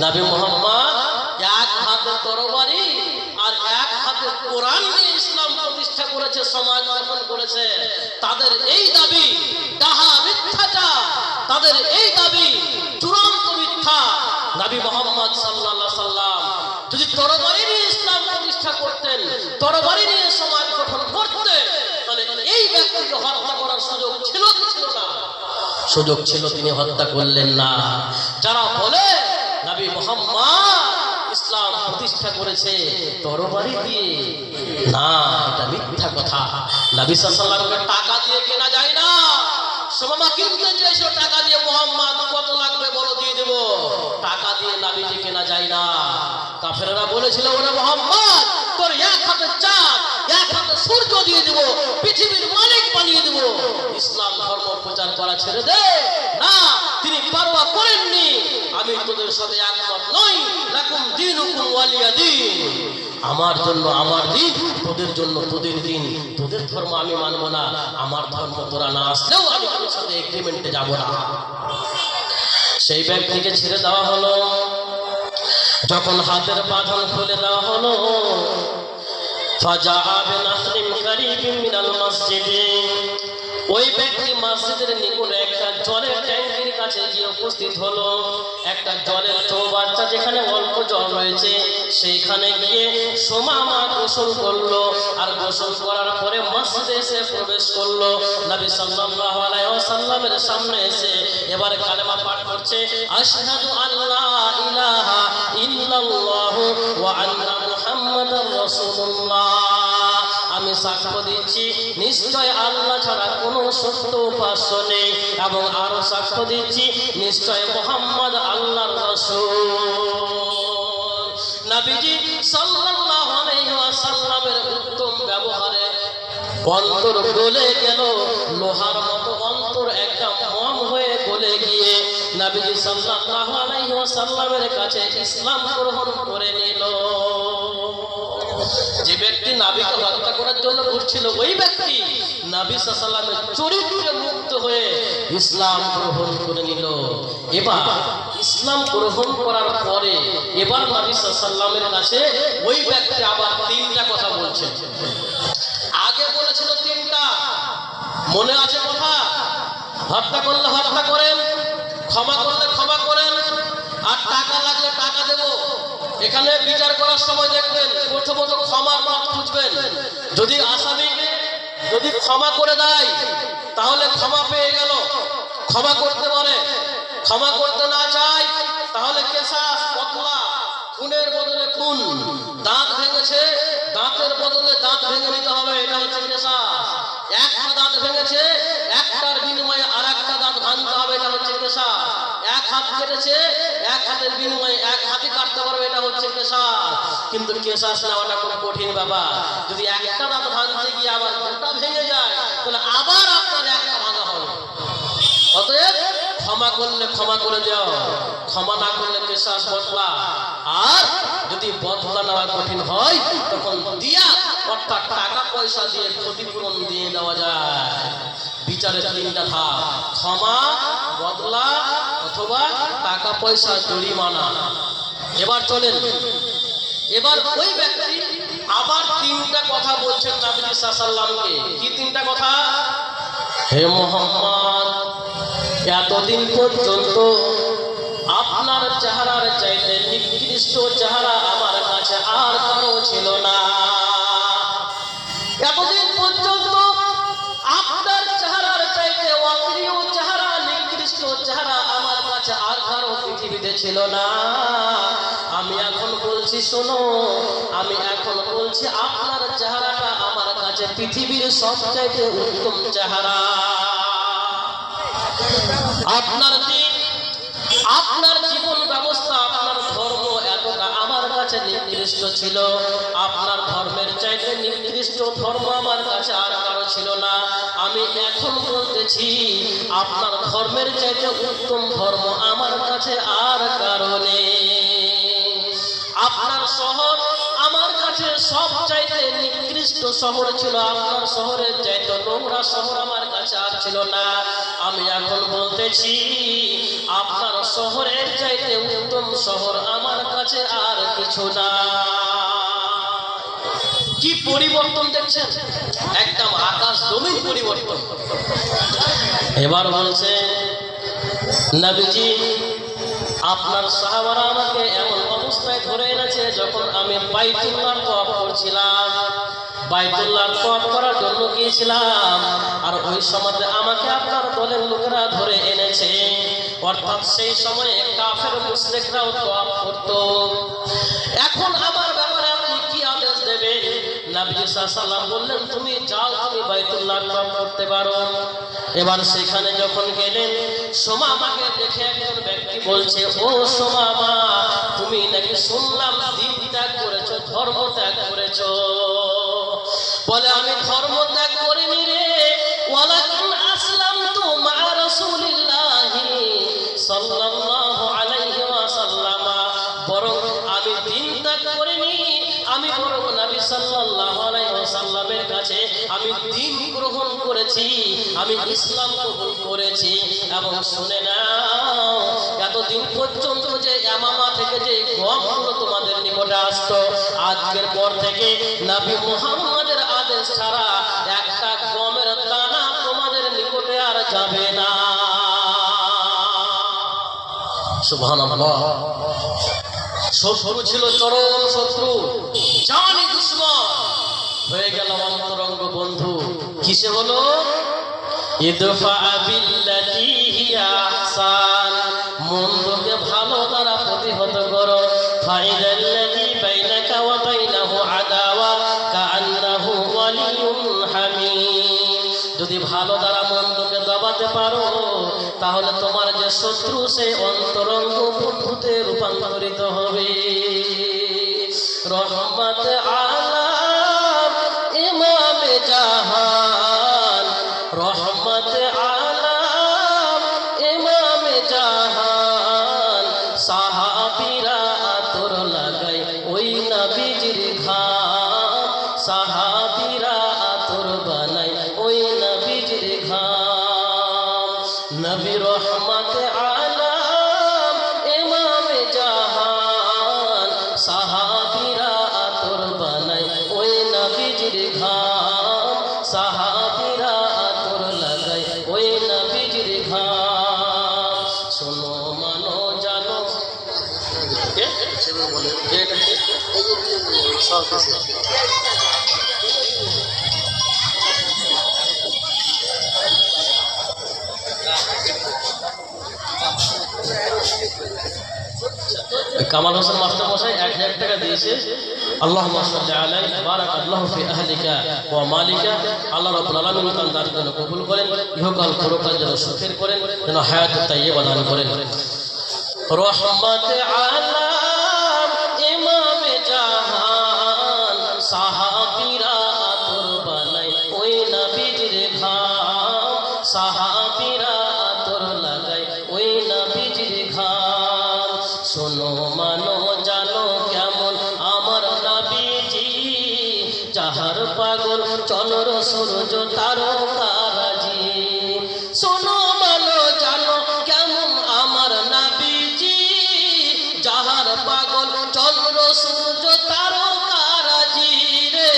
নবী মুহাম্মদ এক হাতে তরবারি আর এক হাতে কোরআন নিয়ে ইসলাম প্রতিষ্ঠা করেছে, সমাজ গঠন করেছে। তাদের এই দাবি ডাহা মিথ্যাচার, তাদের এই দাবি চূড়ান্ত মিথ্যা। নবী মুহাম্মদ সাল্লাল্লাহু আলাইহি ওয়াসাল্লাম যদি তরবারি নিয়ে ইসলাম প্রতিষ্ঠা করতেন, তরবারি নিয়ে সমাজ গঠন করতেন, তাহলে এই ব্যক্তিকে হত্যা করার সুযোগ ছিল কি ছিল না? সুযোগ ছিল, তিনি হত্যা করলেন না। যারা বলে নবী মুহাম্মদ ইসলাম প্রতিষ্ঠা করেছে তরবারি দিয়ে, না, এটা মিথ্যা কথা। নবী সাল্লাল্লাহু আলাইহি ওয়াসাল্লামকে টাকা দিয়ে কেনা যায় না। সুমামা কিনতে চেয়েছিল, টাকা দিয়ে, মুহাম্মদ কত লাগবে বলো, দিয়ে দেব। টাকা দিয়ে নবীজি কেনা যায় না। কাফেররা বলেছিল, ওরে মুহাম্মদ, তোর এক হাতে চাঁদ, এক হাতে সূর্য দিয়ে দেব, পৃথিবীর মালিক বানিয়ে দেব, ইসলাম ধর্ম প্রচার করা ছেড়ে দে। না, তিনি পরোয়া করেননি, আমি তোদের সাথে একমত নই, লাকুম দীনুকুম ওয়ালিয়া দীন, আমার জন্য আমার দিন, তোদের জন্য তোদের দিন, তোদের ধর্ম আমি মানব না, আমার ধর্ম তোরা না আসলেও আমি তোর সাথে এগ্রিমেন্টে যাব না। সেই ব্যক্তিকে ছেড়ে দেওয়া হলো। যখন হাতের বাঁধন খুলে দেওয়া হলো, ফাজাআ বিনাহরিন কারীবিন মিনাল মসজিদে, ওই ব্যক্তি মসজিদের নিকটে একটা জলের ট্যাঙ্কির কাছে গিয়ে উপস্থিত হলো। একটা জলের চৌবাচ্চা যেখানে অল্প জল রয়েছে, সেইখানে গিয়ে সুমামা গোসল করলো। আর গোসল করার পরে মসজিদে এসে প্রবেশ করলো। নবী সাল্লাল্লাহু আলাইহি ওয়াসাল্লামের সামনে এসে এবার কালেমা পাঠ করছে, আশহাদু আল্লা ইলাহা ইল্লাল্লাহু ওয়া আন্না মুহাম্মাদার রাসূলুল্লাহ, আমি সাক্ষ্য দিচ্ছি নিশ্চয় আল্লাহ ছাড়া কোনো সত্য উপাস্য নেই, এবং আরো সাক্ষ্য দিচ্ছি নিশ্চয় মুহাম্মদ আল্লাহর রাসূল। নবীজি সাল্লাল্লাহু আলাইহি ওয়াসাল্লামের উত্তম ব্যবহার অন্তর গলে গেল, লোহার মতো অন্তর একটা মম হয়ে গলে গিয়ে নবীজি সাল্লাল্লাহু আলাইহি ওয়াসাল্লামের কাছে ইসলাম গ্রহণ করে নিল। যে ব্যক্তি নবীকে হত্যা করার জন্য ঘুরছিল, ওই ব্যক্তি নবী সাল্লাল্লাহু আলাইহি ওয়াসাল্লামের চরিত্রে মুক্ত হয়ে ইসলাম গ্রহণ করে নিল। এবার ইসলাম গ্রহণ করার পরে এবার নবী সাল্লাল্লাহু আলাইহি ওয়াসাল্লামের কাছে ওই ব্যক্তি আবার তিনটা কথা বলছে। আগে বলেছিল তিনটা, মনে আছে কথা? হত্যা করলে হত্যা করেন, ক্ষমা করলে ক্ষমা করেন, আর টাকা লাগলে টাকা দেব। এখানে বিচার করার সময় দেখবেন প্রথমত ক্ষমার পথ খুঁজবেন। যদি আসামিকে যদি ক্ষমা করে দেয় তাহলে ক্ষমা পেয়ে গেল, ক্ষমা করতে পারে। ক্ষমা করতে না চায় তাহলে কেসাস, বদলা, খুনের বদলে খুন। দাঁত ভেঙেছে, দাঁতের বদলে দাঁত ভেঙে নিতে হবে, এটা হচ্ছে কেসাস। একটা দাঁত ভেঙেছে, একটার বিনিময়ে আর একটা দাঁত ভাঙতে হবে, এটা হচ্ছে কেসাস। এক হাত কেটেছে, এক হাতের বিনিময়ে এক হাতই কাটতে পারবে, এটা হচ্ছে কেসাস। কিন্তু কেসাস নেওয়াটা খুব কঠিন ব্যাপার। যদি একটা দাঁত ভাঙতে গিয়ে আবার দুটা ভেঙে যায় তাহলে আবার আপনার একটা ভাঙা হবে। অতএব ক্ষমা করলে ক্ষমা করে দাও, ক্ষমা না করলে কেসাস, বদলা। আর যদি বদলা নেওয়া কঠিন হয় তখন দিয়া, অর্থাৎ টাকা পয়সা দিয়ে ক্ষতিপূরণ দিয়ে দেওয়া যায়। বিচারের তিনটা ধাপ: ক্ষমা, বদলা অথবা টাকা পয়সা জরিমানা। এবার চলেন, এবার ওই ব্যক্তি আবার তিনটা কথা বলছেন নবীজি সাল্লাল্লাহু আলাইহি ওয়াসাল্লামকে। কি তিনটা কথা? হে মুহাম্মদ, এতদিন পর্যন্ত আপনার চেহারার চাইতে নিকৃষ্ট চেহারা আমার কাছে আর কারো ছিল না। এতদিন পর্যন্ত আপনার চেহারার চাইতে অপ্রিয় চেহারা, নিকৃষ্ট চেহারা আমার কাছে আর কারো পৃথিবীতে ছিল না। আমি এখন বলছি শোনো, আমি এখন বলছি আপনার চেহারাটা আমার কাছে পৃথিবীর সবচাইতে উত্তম চেহারা। আপনার দিন, আপনার জীবন ব্যবস্থা, আপনার ধর্ম এতটা আমার কাছে নিকৃষ্ট ছিল। আপনার ধর্মের চাইতে নিকৃষ্ট ধর্ম আমার কাছে আর কারো ছিল না। আমি এখন বলতেছি আপনার ধর্মের চাইতে উত্তম ধর্ম আমার কাছে আর কারো নেই। আপনার শহর আমার কাছে সব চাইতে নিকৃষ্ট শহর ছিল। আপনার শহরের চাইতে নোংরা শহর আমার কাছে আর ছিল না। আমি এখন বলতেছি আপনার শহরের চাইতে উত্তম শহর আমার কাছে আর কিছু না। কি পরিবর্তন দেখছেন? একদম আকাশ জমিন পরিবর্তন। এবার বলছে নবীজি, আপনার সাহাবারা আমাকে এমন অবস্থায় ধরে এনেছে যখন আমি বাইতুল্লাহ তওয়াফ করছিলাম, বাইতুল্লাহ তওয়াফ করার জন্য গিয়েছিলাম, আর ওই সময়তে আমাকে আপনার দলের লোকেরা ধরে এনেছে। অর্থাৎ সেই সময়ে কাফের মুশরিকরাও তওয়াফ করত। এখন আমার ব্যাপারে আপনি কি আদেশ দেবেন? নবী সাল্লাল্লাহু আলাইহি ওয়াসাল্লাম বললেন, তুমি যাও, তুমি বাইতুল্লাহ তওয়াফ করতে পারো। এবার সেখানে যখন গেলেন, সুমামাকে দেখে একজন ব্যক্তি বলছে, ও সুমামা, তুমি নাকি শুনলাম দিন ত্যাগ করেছো, ধর্ম ত্যাগ করেছো। বলে, আমি ধর্ম ত্যাগ করিনি রে, ওয়ালাকিন আসলামতু মা রাসূলিল্লাহি সাল্লাল্লাহু আলাইহি ওয়াসাল্লাম। বরং আমি দিন ত্যাগ করিনি, আমি বরং নবী সাল্লাল্লাহু আলাইহি ওয়াসাল্লামের কাছে আমি দিন গ্রহণ করেছি, আমি ইসলাম কবুল করেছি। এবং শুনে নাও, এতদিন পর্যন্ত যে ইয়ামামা থেকে যে গমগুলো তোমাদের নিকটে আসতো, আজকের পর থেকে নবী মুহাম্মদের আদেশ ছাড়া একটা গমের দানা তোমাদের নিকটে আর যাবে না। সুবহানাল্লাহ। শত্রু ছিল চরম শত্রু, জানি দুশমন, হয়ে গেল অন্তরঙ্গ বন্ধু। কিসে হলো? ইদফা বিল্লাতি হিয়া আহসান, মন্দকে ভালো দ্বারা প্রতিহত করো। ফাইদাল্লাযী বাইনাকা ওয়া বাইনাহু আদাওয়া কাআন্নাহু ওয়ালিয়্যুন হামীম। যদি ভালো দ্বারা মন্দকে দবাতে পারো তাহলে তোমার যে শত্রু সে অন্তরঙ্গ বন্ধুতে রূপান্তরিত হবে। রহমত আলাম ইমামে জাহান সাহাবীরা আতর লাগায় ওই নবীজির ঘাম, সাহাবীরা আতর বানায় ওই নবীজির ঘাম। নবী রহমত আলাম ইমামে জাহান, সাহাবীরা আতর বানায় ওই নবীজির ঘাম, সাহাবীরা আতর লাগায় ওই নবীজির ঘাম। শোনো মানো জানো কামাল হোসেন মাস্টার মশাই 1000 টাকা দিয়েছে। আল্লাহুম্মা সাল্লি আলাইহি বারাকাল্লাহু ফি আহলিকা ওয়া মালিকা। আল্লাহ রাব্বুল আলামিন তার দানের জন্য কবুল করেন, ইহকাল পরকাল যেন সুখের করেন, যেন হায়াত তাইয়্যিবা দান করেন। রহমত আলাম ইমামে জাহান, সাহাবীরা আতর বানায় ওই নবীজির ঘাম, সাহাবীরা আতর লাগায় ওই নবীজির ঘাম। শোনো মানো জানো কেমন আমার নবীজি, যাহার পাগল চন্দ্র সূর্য তারকারাজি। শোনো মানো জানো কেমন আমার নবীজি, যাহার পাগল চন্দ্র সূর্য তারকারাজি রে,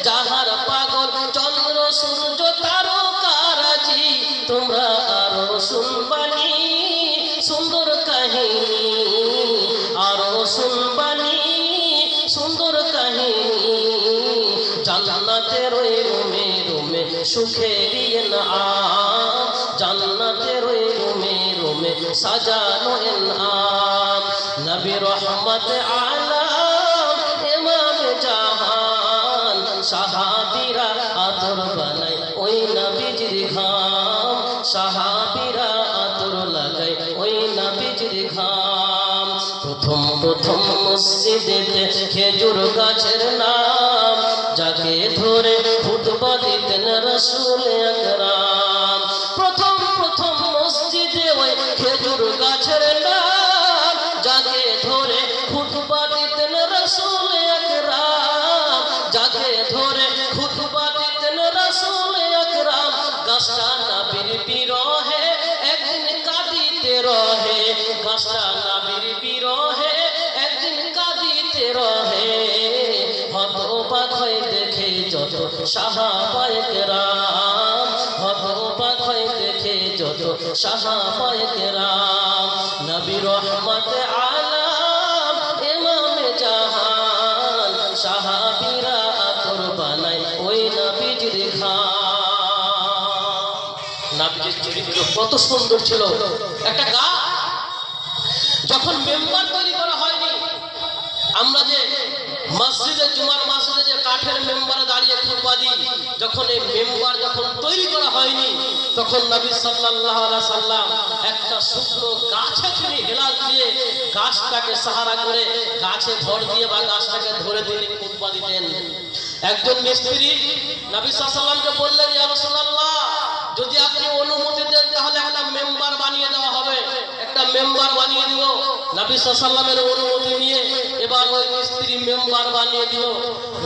যাহার পাগল চন্দ্র সূর্য তারকারাজি। তোমরা আরো শুনবানি সুন্দর কাহিনী, আরো শুনবানি সুন্দর কাহিনী। জান্নাতের ওই রুমে রুমে সুখেরই নাম, জান্নাতের ওই রুমে রুমে সাজানো নাম। নবী রহমত আলাম ইমামে জাহান, সাহাবীরা আতর বানায় ওই নবীজির ঘাম, সাহাবীরা আতর লাগায় ওই নবীজির ঘাম। প্রথম প্রথম মসজিদেতে খেজুর গাছের নাম, যাকে ধরে খুতবা দিতেন রাসূল আকরাম। প্রথম প্রথম মসজিদে ওই খেজুর গাছের নাম, যাকে ধরে খুতবা দিতেন রাসূল আকরাম, যাকে ধরে খুতবা দিতেন রাসূল আকরাম। গাছটা নবীর বিরহে একদিন কাঁদিতে রহে, গাছটা নবীর বিরহে একদিন কাঁদিতে রহে। হতবাক হয়ে দেখে যত সাহাবায়ে কেরাম, হতবাক হয়ে দেখে যত সাহাবায়ে কেরাম। নবী রহমত আলাম ইমামে জাহান, সাহাবীরা আতর বানায় ওই নবীজির ঘাম। নবীজির চরিত্র কত সুন্দর ছিল। একটা গা যখন মেম্বার তৈরি করা হয়নি, আমরা যে মসজিদে জুমার মসজিদে যে কাঠের মেম্বারে দাঁড়িয়ে খুতবা দিই, যখন এই মেম্বার যখন তৈরি করা হয়নি, তখন নবী সাল্লাল্লাহু আলাইহি সাল্লাম একটা শুকনো গাছে তিনি হেলাল দিয়ে গাছটাকে সাহারা করে গাছে ভর দিয়ে বা গাছটাকে ধরে তিনি খুতবা দিতেন। একজন মিস্ত্রি নবী সাল্লাল্লাহু আলাইহি সাল্লামকে বললেন, ইয়া রাসূলুল্লাহ, যদি আপনি অনুমতি দেন তাহলে একটা মেম্বার বানিয়ে দেওয়া হবে, একটা মেম্বার বানিয়ে দিব। নবী সাল্লাল্লাহু আলাইহি সাল্লামের অনুমতি নিয়ে এবার ওই মিস্ত্রি মেম্বার বানিয়ে দিল।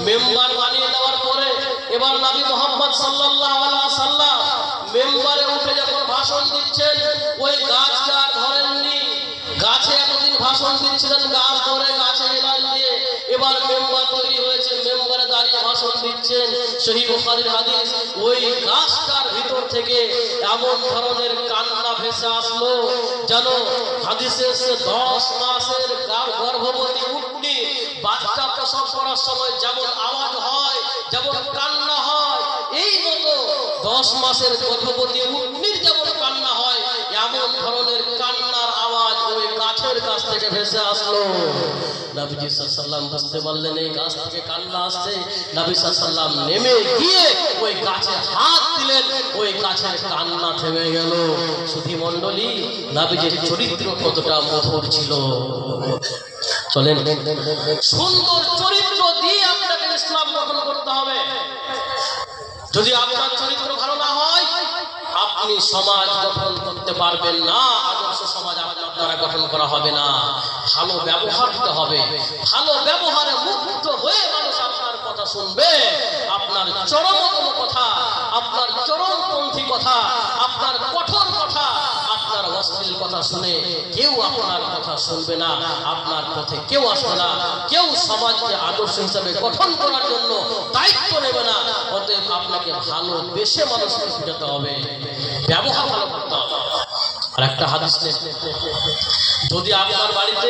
মেম্বার বানিয়ে দেওয়ার পরে এবার নবী মুহাম্মদ সাল্লাল্লাহু আলাইহি সাল্লাম মেম্বারে উঠে যখন ভাষণ দিচ্ছেন, ওই গাছটা আর ধরেননি। গাছে এতদিন ভাষণ দিচ্ছিলেন, গাছ ধরে গাছে হেলাল দিয়ে এবার মেম্বার তৈরি হয়েছে, মেম্বারে দাঁড়িয়ে ভাষণ দিচ্ছেন। সহিহ বুখারীর হাদিস, ওই গাছটার ভিতর থেকে এমন ধরনের কান্না ভেসে আসলো যেন হাদিসে 10 মাসের গর্ভবতী উটনি বাচ্চা প্রসব করার সময় যেমন আওয়াজ হয়, যেমন কান্না হয়, এই মতো 10 মাসের গর্ভবতী উটনির যেমন কান্না হয়, এমন ধরনের কান্নার আওয়াজ ওই গাছের কাছ থেকে ভেসে আসলো। নবীজি সাল্লাল্লাহু আলাইহি সাল্লাম বুঝতে পারলেন এই গাছ থেকে কান্না আসছে। নবী সাল্লাল্লাহু আলাইহি সাল্লাম নেমে গিয়ে ওই গাছে হাত দিলেন, ওই গাছের কান্না থেমে গেল। সুধী মণ্ডলী, নবীজির চরিত্র কতটা মধুর ছিল। চলেন, সুন্দর চরিত্র দিয়ে আপনাকে ইসলাম গঠন করতে হবে। যদি আপনার চরিত্র ভালো না হয়, আপনি সমাজ গঠন করতে পারবেন না, আদর্শ সমাজ আপনার দ্বারা গঠন করা হবে না। ভালো ব্যবহার দিতে হবে। ভালো ব্যবহারে মুগ্ধ হয়ে মানুষ আপনার কথা শুনবে। আপনার চরমতম কথা, আপনার চরমপন্থী কথা, আপনার কঠোর কথা, আপনার অশ্লীল কথা শুনে কেউ আপনার কথা শুনবে না, আপনার পথে কেউ আসবে না, কেউ সমাজকে আদর্শ হিসাবে গঠন করার জন্য দায়িত্ব নেবে না। অতএব আপনাকে ভালোবেসে মানুষকে বুঝাতে হবে, ব্যবহার ভালো করতে হবে। আর একটা হাদিস নেই, যদি আপনার বাড়িতে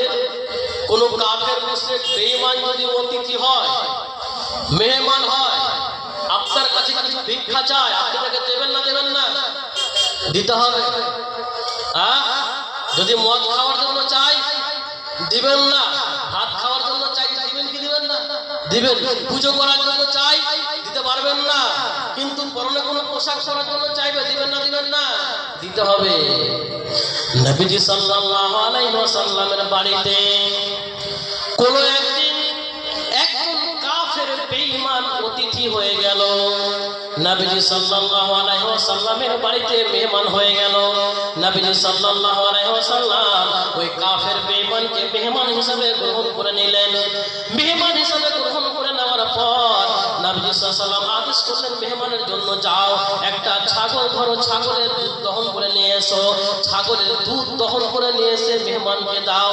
কোনো কাফের মুশরিক বেঈমান যদি অতিথি হয়, মেহমান হয়, আপনার কাছে কিছু ভিক্ষা চায়, আপনি তাকে দেবেন না? দেবেন না? দিতে হবে। যদি মদ খাওয়ার জন্য চাই, দিবেন না? ভাত খাওয়ার জন্য চাই, দিবেন কি দিবেন না? দিবেন। পুজো করার জন্য চাই, দিতে পারবেন না, কিন্তু পরনে কোনো পোশাক পরার জন্য চাইবে, দিবেন না? দিবেন না? দিতে হবে। নবীজি সাল্লাল্লাহু আলাইহি ওয়াসাল্লামের বাড়িতে কোনো একদিন একজন কাফের বেঈমান অতিথি হয়ে গেল। নবীজি সাল্লাল্লাহু আলাইহি ওয়াসাল্লামের বাড়িতে মেহমান হয়ে গেল। নবীজি সাল্লাল্লাহু আলাইহি ওয়াসাল্লাম ওই কাফের বেঈমানকে মেহমান হিসেবে গ্রহণ করে নিলেন। মেহমান হিসেবে গ্রহণ করে নেওয়ার পর নবীজি সাল্লাল্লাহু আলাইহি ওয়াসাল্লাম আদেশ করলেন, মেহমানের জন্য যাও, একটা ছাগল ধরো, ছাগলের দুধ দহন করে নিয়ে এসো। ছাগলের দুধ দহন করে নিয়ে এসে মেহমানকে দাও।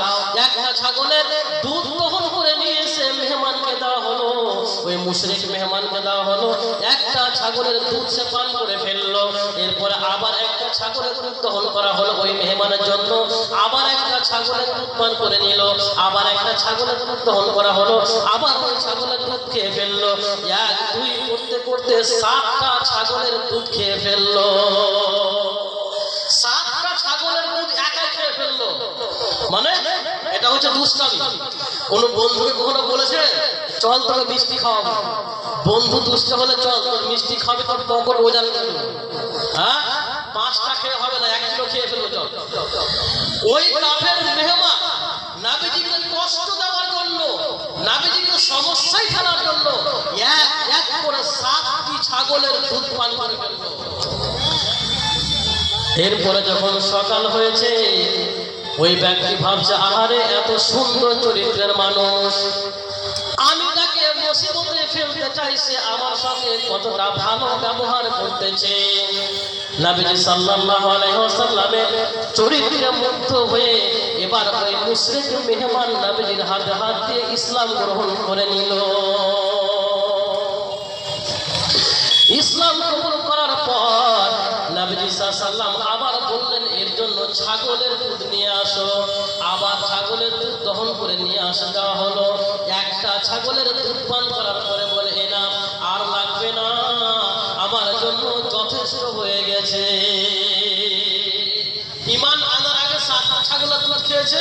একটা ছাগলের দুধ দহন করে নিয়ে এসে মেহমানকে দেওয়া হলো। ওই মুশরিক মেহমানকে দেওয়া হলো। একটা ছাগলের দুধ সে পান করে ফেললো। এরপরে আবার একটা ছাগলের দুধ দহন করা হলো ওই মেহমানের জন্য। আবার একটা ছাগলের দুধ পান করে নিল। আবার একটা ছাগলের দুধ দহন করা হলো। আবার ওই ছাগলের দুধ খেয়ে ফেললো। এক দুই করতে করতে 7টা ছাগলের দুধ খেয়ে ফেললো। 7টা ছাগলের দুধ একাই খেয়ে ফেললো। মানে এটা হচ্ছে দুষ্টামি। কোন বন্ধুকে কখনো বলেছে চল তোকে মিষ্টি খাওয়াবো? বন্ধু দুষ্ট হলে চল তোর মিষ্টি খাবে, তোর পকেট ওজন করবে। হ্যাঁ, 5টা খেয়ে হবে না, 1 কিলো খেয়ে ফেলবো চল। ওই কাফের মেহমান নবীজিকে কষ্ট দেওয়ার জন্য, নবীজিকে সমস্যায় ফেলার জন্য এক এক করে 7টি ছাগলের দুধ পান করে ফেললো। এরপরে যখন সকাল হয়েছে, ওই ব্যক্তি ভাবছে, আহারে এত সুন্দর চরিত্রের মানুষ, আমি তাকে মুসিবতে ফেলতে চাইছে, আমার সঙ্গে কতটা ভালো ব্যবহার করতেছে। নবীজি সাল্লাল্লাহু আলাইহি ওয়াসাল্লামের চরিত্রে মুগ্ধ হয়ে এবার ওই মুশরিক মেহমান নবীজির হাতে হাত দিয়ে ইসলাম গ্রহণ করে নিল। ইসলাম কবুল করার পর নবীজি সাল্লাল্লাহু আলাইহি ওয়াসাল্লাম আবার বললেন, এর জন্য ছাগলের দুধ নিয়ে আসো। আবার ছাগলের দুধ দহন করে নিয়ে আসা দেওয়া হলো। একটা ছাগলের দুধ পান করার পরে বলে, না আর লাগবে না, আমার জন্য যথেষ্ট হয়ে গেছে। ঈমান আনার আগে 7টা ছাগলের দুধ খেয়েছে,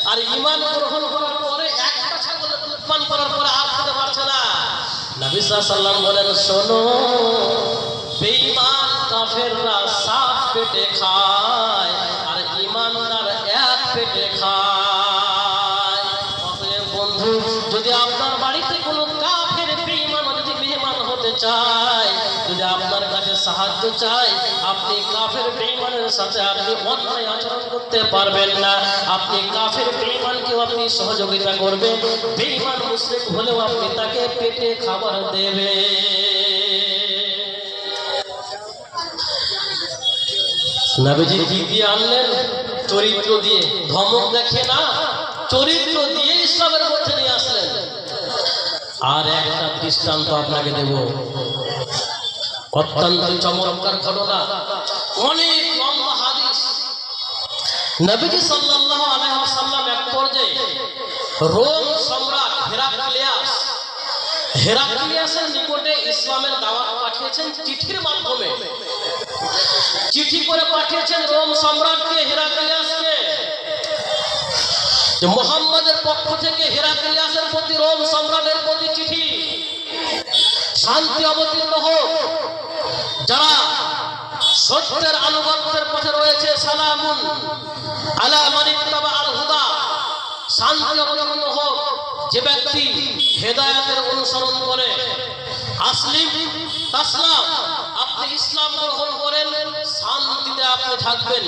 আর ঈমান গ্রহণ করার পরে একটা ছাগলের দুধ পান করার পরে আর খেতে পারছে না। নবী সাল্লাল্লাহু আলাইহি ওয়াসাল্লাম বলেন, শোনো, বেঈমান কাফেররা 7 পেটে খায় আর ঈমানদার 1 পেটে খায়। অতএব বন্ধু, যদি আপনার বাড়িতে কোনো কাফের বেঈমান যদি মেহমান হতে চায়, যদি আপনার কাছে সাহায্য চায়, আপনি কাফের বেঈমানের সাথে আপনি অন্যায় আচরণ করতে পারবেন না। আপনি কাফের বেঈমানকেও আপনি সহযোগিতা করবেন। বেঈমান মুশরিক হলেও আপনি তাকে পেটে খাবার দেবেন। নবীজি কি দিয়ে আনলেন? চরিত্র দিয়ে, ধমক দেখে না, চরিত্র দিয়ে ইসলামের মধ্যে নিয়ে আসলেন। আর একটা দৃষ্টান্ত আপনাকে দেব, অত্যন্ত চমৎকার ঘটনা, অনেক লম্বা হাদিস। নবীজি সাল্লাল্লাহু আলাইহি ওয়াসাল্লাম এক পর্যায়ে রোম সম্রাট হেরাক্লিয়াসের নিকটে ইসলামের দাওয়াত পাঠিয়েছেন চিঠির মাধ্যমে। চিঠি করে পাঠিয়েছেন রোম সম্রাটকে, হেরাক্লিয়াসকে, যে মুহাম্মদের পক্ষ থেকে হেরাক্লিয়াসের প্রতি, রোম সম্রাটের প্রতি চিঠি, শান্তি অবতীর্ণ হোক। যারা সত্যের আনুগত্যের পথে রয়েছে, সালামুন আলা মান ইত্তাবা আল হুদা, শান্তি অবতীর্ণ হোক যে ব্যক্তি হেদায়েতের অনুসরণ করে। আসলিম তাসলাম, আপনি ইসলাম গ্রহণ করেন, শান্তিতে আপনি থাকবেন।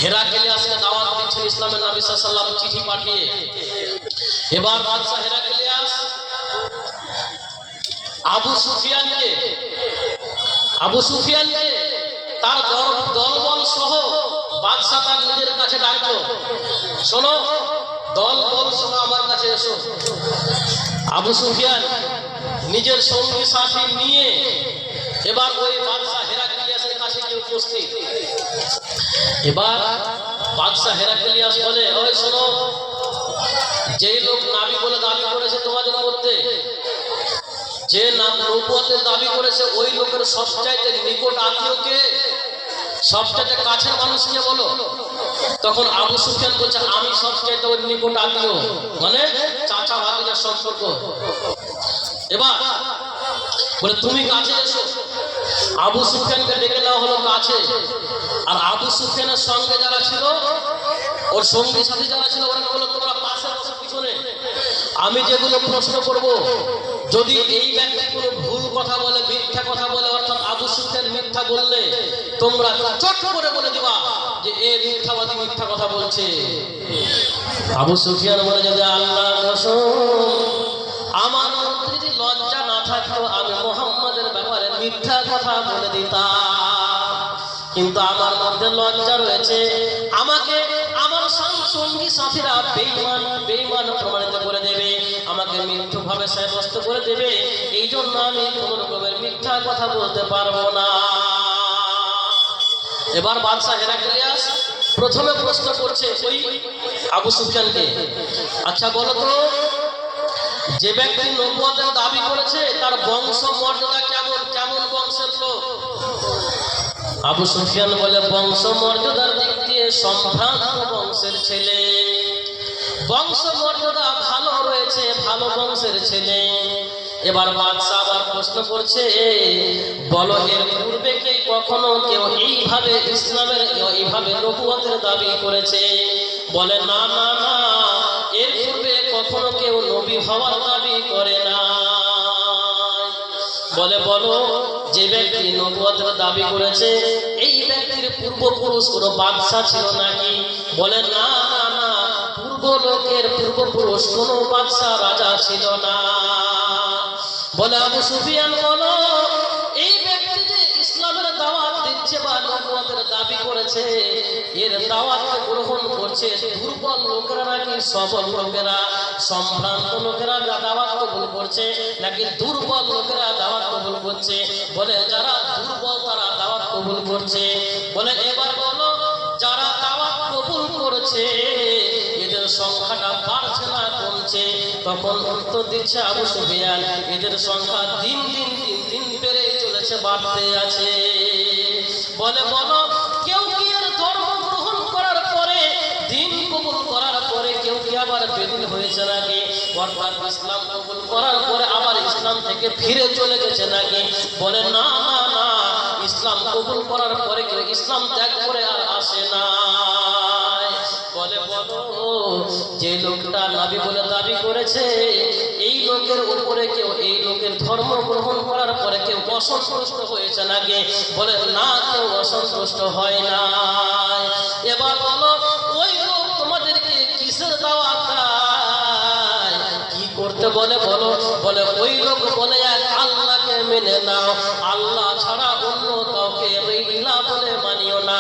হেরাক্লিয়াসকে দাওয়াত দিচ্ছেন ইসলামের নবী সাল্লাল্লাহু আলাইহি ওয়াসাল্লাম চিঠি পাঠিয়ে। এবার বাদশা হেরাক্লিয়াস আবু সুফিয়ানকে তার দলবল সহ বাদশা তার নিজের কাছে ডাকলো, শোনো দলবল সহ আমার কাছে এসো। আবু সুফিয়ান নিজের সঙ্গী সাথী নিয়ে এবার ওই বাদশা হেরাক্লিয়াসের কাছে গিয়ে উপস্থিত। এবার বাদশা হেরাক্লিয়াস বলে, ওই শোনো, যেই লোক নবী বলে দাবি করেছে তোমাদের মধ্যে, যে নাম নবুয়তের দাবি করেছে, ওই লোকের সবচাইতে নিকট আত্মীয়কে, সবচাইতে কাছের মানুষকে বলো। তখন আবু সুফিয়ান বলছে, আমি সবচাইতে ওর নিকট আত্মীয়, মানে চাচা ভাতিজার সম্পর্ক। এবার বলে তুমি কাছে এসো। আবু সুফিয়ানকে ডেকে নেওয়া হলো কাছে। আর আবু সুফিয়ানের সঙ্গে যারা ছিল, ওর সঙ্গী সাথী যারা ছিল, ওরা বললো তোমরা পাশে বসে পিছনে, আমি যেগুলো প্রশ্ন করব, যদি এই ব্যক্তি কোনো ভুল কথা বলে, মিথ্যা কথা বলে, অর্থাৎ আবু সুফিয়ান মিথ্যা বললে তোমরা চট করে বলে দিবা যে এ মিথ্যাবাদী, মিথ্যা কথা বলছে। আবু সুফিয়ান বলে, যদি আল্লাহর কসম আমার মধ্যে যদি লজ্জা না থাকতো আমি মুহাম্মাদের ব্যাপারে মিথ্যা কথা বলে দিতাম, কিন্তু আমার মধ্যে লজ্জা রয়েছে। আমাকে আমার সঙ্গী সাথীরা বেঈমান প্রমাণিত করে দেবে, আমাকে মিথ্যাভাবে সাব্যস্ত করে দেবে, এই জন্য আমি কোনো রকমের মিথ্যা কথা বলতে পারবো না। এবার বাদশা হেরাক্লিয়াস প্রথমে প্রশ্ন করছে ওই আবু সুফিয়ানকে, আচ্ছা বলো তো, যে ব্যক্তি নবুয়তের দাবি করেছে তার বংশ মর্যাদা কেমন, কেমন বংশের লোক? আবু সুফিয়ান বলে, বংশ মর্যাদার দিক দিয়ে সম্ভ্রান্ত বংশের ছেলে, বংশ মর্যাদা ভালো রয়েছে, ভালো বংশের ছেলে। এবার বাদশা আবার প্রশ্ন করছে, বলো এর পূর্বে কি কখনো কেউ এইভাবে ইসলামের এইভাবে নবুয়তের দাবি করেছে? বলে, না না না, এর পূর্বে কখনো কেউ নবী হওয়ার দাবি করে না। বলে, বলো যে ব্যক্তি নবুয়তের দাবি করেছে এই ব্যক্তির পূর্বপুরুষ কোনো বাদশা ছিল নাকি? বলে, না না না, পূর্বপুরুষ কোনো বাদশা রাজা ছিল না। বলে, আবু সুফিয়ান বলো, এই ব্যক্তি যে ইসলামের দাওয়াত দিচ্ছে বা নবুয়তের দাবি করেছে, এর দাওয়াত গ্রহণ করছে দুর্বল লোকেরা নাকি সবল লোকেরা, সম্ভ্রান্ত লোকেরা দাওয়াত কবুল করছে নাকি দুর্বল লোকেরা দাওয়াত কবুল করছে? বলে, যারা দুর্বল তারা দাওয়াত কবুল করছে। বলে, এবার বলো যারা দাওয়াত কবুল করছে এদের সংখ্যাটা বাড়ছে না কমছে? তখন উত্তর দিচ্ছে আবু সুফিয়ান, এদের সংখ্যা দিন দিন বেড়ে চলেছে, বাড়তে আছে। বলে, বলো কেউ কি এর ধর্ম গ্রহণ করার পরে, দিন কবুল করার পরে কেউ কি আবার বেদিন হয়েছে নাকি? অর্থাৎ ইসলাম কবুল করার পরে আবার ইসলাম থেকে ফিরে চলে গেছে নাকি? বলে, না না না, ইসলাম কবুল করার পরে কেউ ইসলাম ত্যাগ করে আর আসে না। বলে, বলো যে লোকটা নবী বলে দাবি করেছে এই লোকের উপরে কেউ, এই লোকের ধর্ম গ্রহণ করার পরে কেউ অসন্তুষ্ট হয়েছে নাকি? বলে, না, কেউ অসন্তুষ্ট হয় না। এবার বলো ওই লোক তোমাদেরকে কিসের দাওয়াত দেয়, কি করতে বলে? বলো। বলে, ওই লোক বলে এক আল্লাহকে মেনে নাও, আল্লাহ ছাড়া অন্য কাউকে ইলাহ বলে মানিও না,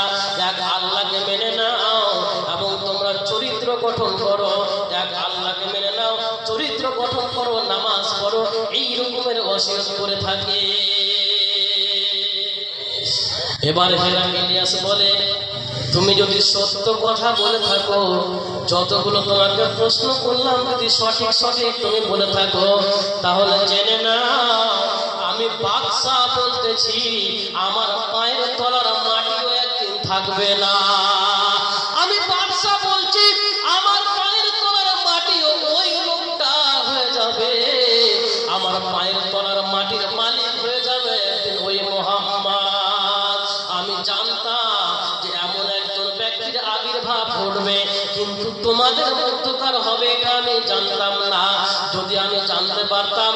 এক আল্লাহকে মেনে নাও এবং তোমরা চরিত্র গঠন করো, এক আল্লাহকে মেনে নাও, চরিত্র গঠন করো, নামাজ পড়ো, এই রকমের ওসিয়ত করে থাকে। এবার হেরাক্লিয়াস বলে, তুমি যদি সত্য কথা বলে থাকো, যতগুলো তোমাকে প্রশ্ন করলাম যদি সঠিক তুমি বলে থাকো, তাহলে জেনে না আমি বাদশা বলতেছি, আমার পায়ের তলার মাটিও একদিন থাকবে না। আমি বাদশা বলছি, আমার পায়ের তলার মাটিও ওই লোকটা হয়ে যাবে, আমার পায়ের তলার মাটির মালিক হয়ে যাবে একদিন ওই মুহাম্মদ। আমি জানতাম যে এমন একজন ব্যক্তির আবির্ভাব ঘটবে, কিন্তু তোমাদের মধ্যকার হবে এটা আমি জানতাম না। যদি আমি জানতে পারতাম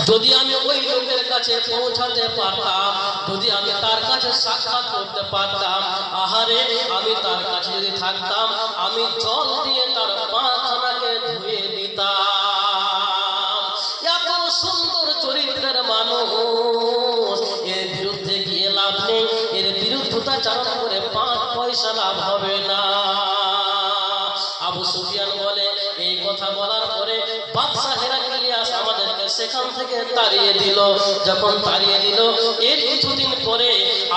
যদি আমি ওই লোকের কাছে পৌঁছাতে পারতাম, যদি আমি তার কাছে সাক্ষাৎ করতে পারতাম, আহারে আমি তার কাছে যদি থাকতাম, আমি জল দিয়ে তার পাখানাকে ধুয়ে দিতাম। এত সুন্দর চরিত্রের মানুষ, এর বিরুদ্ধে গিয়ে লাভ নেই, এর বিরুদ্ধতাচরণ করে 5 পয়সা লাভ হবে না। আবু সুফিয়ান বলে, এই কথা বলার পরে বাদশা হেরাক্লিয়াস আমাদেরকে সেখান থেকে তাড়িয়ে দিল। যখন তাড়িয়ে দিল, এর কিছুদিন পরে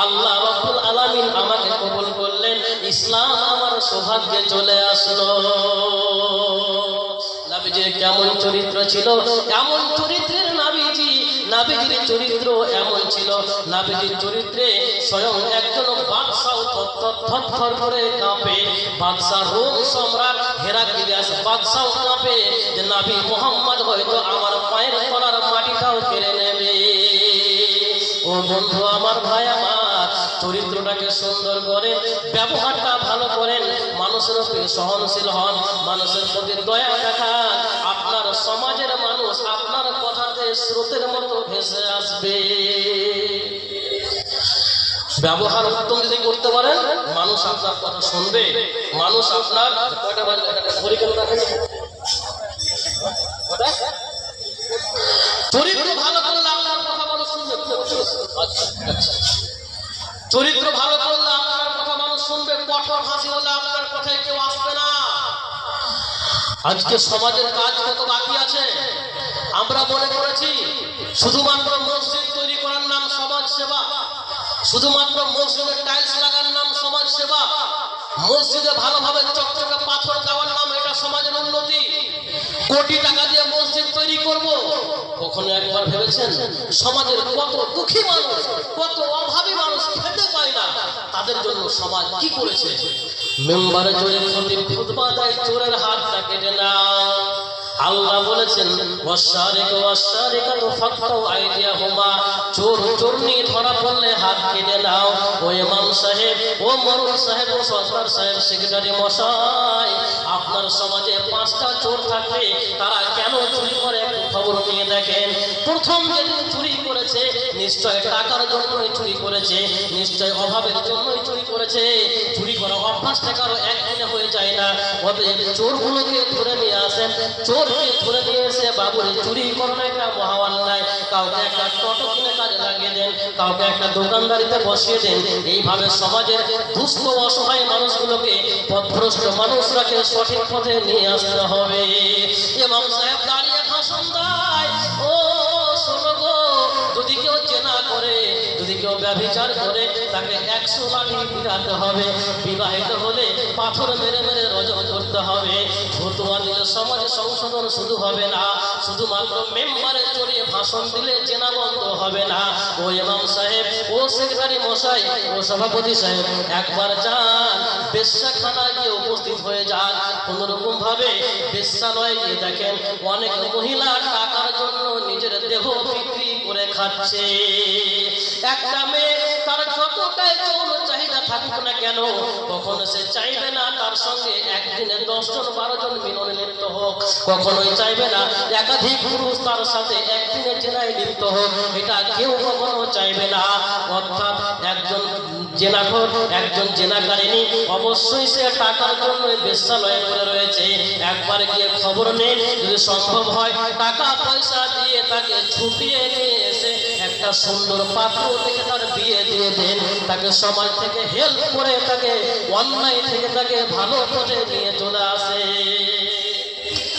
আল্লাহ রাব্বুল আলামিন আমাকে কবুল করলেন, ইসলাম আমার সৌভাগ্যে চলে আসলো। নবীজির কেমন চরিত্র ছিল, এমন চরিত্রের নবীজির চরিত্র এমন ছিল, নবীজির চরিত্রে স্বয়ং একজন বাদশাও থরথর করে কাঁপে। বাদশা রোম সম্রাট হেরাক্লিয়াস বাদশাও কাঁপে যে নবী মুহাম্মদ হয়তো আমার পায়ের তলার মাটিটাও কেড়ে নেবে। ও বন্ধু আমার, ভাই আমার, চরিত্রটাকে সুন্দর করে, ব্যবহারটা ভালো করেন, মানুষের উপর সহনশীল হন, মানুষের প্রতি দয়া দেখান, আপনার সমাজের মানুষ আপনার কথাতে স্রোতের মতো ভেসে আসবে। ব্যবহার উত্তম যদি করতে পারেন, মানুষ আপনার কথা শুনবে, মানুষ আপনার চরিত্র ভালো করলে আপনার কথা মানুষ শুনবে। চরিত্র ভালো করলে আপনার কথা মানুষ শুনবে, কঠোর হাসি হলে আপনার কথায় কেউ আসবে না। আজকে সমাজের কাজ কত বাকি আছে, আমরা মনে করেছি শুধুমাত্র মসজিদ তৈরি করার নাম সমাজ সেবা, শুধুমাত্র মসজিদে টাইলস লাগার নাম সমাজ সেবা, মসজিদে ভালোভাবে চকচকে পাথর দেওয়ার নাম এটা সমাজের উন্নতি, কোটি টাকা দিয়ে মসজিদ তৈরি করব। কখনো একবার ভেবেছেন সমাজের কত দুঃখী মানুষ, কত অভাবী মানুষ খেতে পায় না, তাদের জন্য সমাজ কি করেছে? মেম্বারে জোরে খতিব খুতবা দেয়, চোরের হাতটা কেটে নাও। আল্লাহ বলেছেন, চোর চোরনি ধরা পড়লে হাত কেটে নাও। ও ইমাম সাহেব, ও মরুল সাহেব, ও সরদার সাহেব, সেক্রেটারি মশাই, আপনার সমাজে 5টা চোর থাকবে, তারা কেন চুরি করে একটু খবর নিয়ে দেখেন। প্রথম যেদিন চুরি করেছে নিশ্চয় টাকার জন্যই চুরি করেছে, নিশ্চয় অভাবের জন্যই চুরি করেছে। চুরি করা অভ্যাসটা কারো একদিনে হয়ে যায় না। অতএব চোরগুলোকে ধরে নিয়ে আসেন, চোরকে ধরে নিয়ে এসে বাবুরে চুরি করানো একটা মহা অন্যায়, কাউকে একটা টোটো কিনে কাজে লাগিয়ে দেন, কাউকে একটা দোকানদারিতে বসিয়ে দেন। এইভাবে সমাজের দুস্থ অসহায় মানুষগুলোকে, পথভ্রষ্ট মানুষরাকে সঠিক পথে নিয়ে আসতে হবে। ইমাম সাহেব দাঁড়িয়ে ভাষণ দেয়, ও শোনো গো, যদি কেউ জেনা করে, যদি কেউ ব্যভিচার করে, তাকে 100 লাঠি পিটাতে হবে, বিবাহিত হলে পাথর মেরে মেরে রজম করতে হবে। ফতোয়া দিলে সমাজে সংশোধন শুধু হবে না, শুধুমাত্র মেম্বারে চড়িয়ে ভাষণ দিলে জেনা বন্ধ হবে না। ও ইমাম সাহেব, ও সেক্রেটারি মশাই, ও সভাপতি সাহেব, একবার যান বেশ্যাখানায় গিয়ে উপস্থিত হয়ে যান। কোনোরকম ভাবে বেশ্যালয়ে গিয়ে দেখেন অনেক মহিলা টাকার জন্য নিজের দেহ বিক্রি করে খাচ্ছে। একটা মেয়ে তার যতটাই যৌন চাহিদা থাকুক না কেন, কখনো সে চাইবে না তার সঙ্গে একদিনে 10 জন 12 জন মিলনে লিপ্ত হোক, কখনোই চাইবে না একাধিক পুরুষ তার সাথে একদিনে জেনায় লিপ্ত হোক, এটা কেউ কখনো চাইবে না। অর্থাৎ একজন জেনাখোর, একজন জেনাকারিনী অবশ্যই সে টাকার জন্য বেশ্যালয়ে পড়ে রয়েছে। একবার গিয়ে খবর নেন, যদি সম্ভব হয় টাকা পয়সা দিয়ে তাকে ছুটিয়ে নিয়ে এসে একটা সুন্দর পাত্র থেকে তার বিয়ে দিয়ে দেন, তাকে সমাজ থেকে হেল্প করে, তাকে অন্যায় থেকে তাকে ভালো পথে নিয়ে চলে আসে।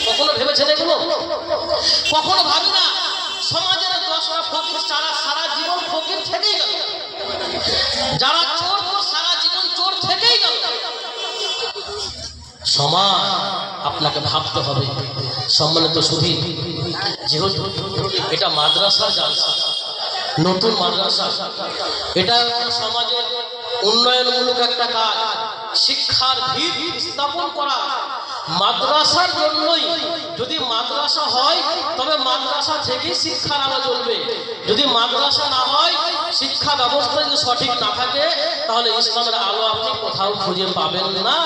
কখনো ভেবেছেন এগুলো? কখনো ভাবি না সমাজের 10টা ফকির সারা জীবন ফকির থেকেই গেল, যারা চোর সারা জীবন চোর থেকেই গেল। সমাজ আপনাকে ভাবতে হবে। সম্মানিত সুধী, যেহেতু এটা মাদ্রাসার জালসা, নতুন মাদ্রাসা, এটা সমাজের উন্নয়নমূলক একটা কাজ, শিক্ষার ভিত স্থাপন করা। মাদ্রাসার জন্যই, যদি মাদ্রাসা হয় তবে মাদ্রাসা থেকেই শিক্ষার আলো জ্বলবে। যদি মাদ্রাসা না হয়, শিক্ষা ব্যবস্থা যদি সঠিক না থাকে, তাহলে ইসলামের আলো আপনি কোথাও খুঁজে পাবেন না।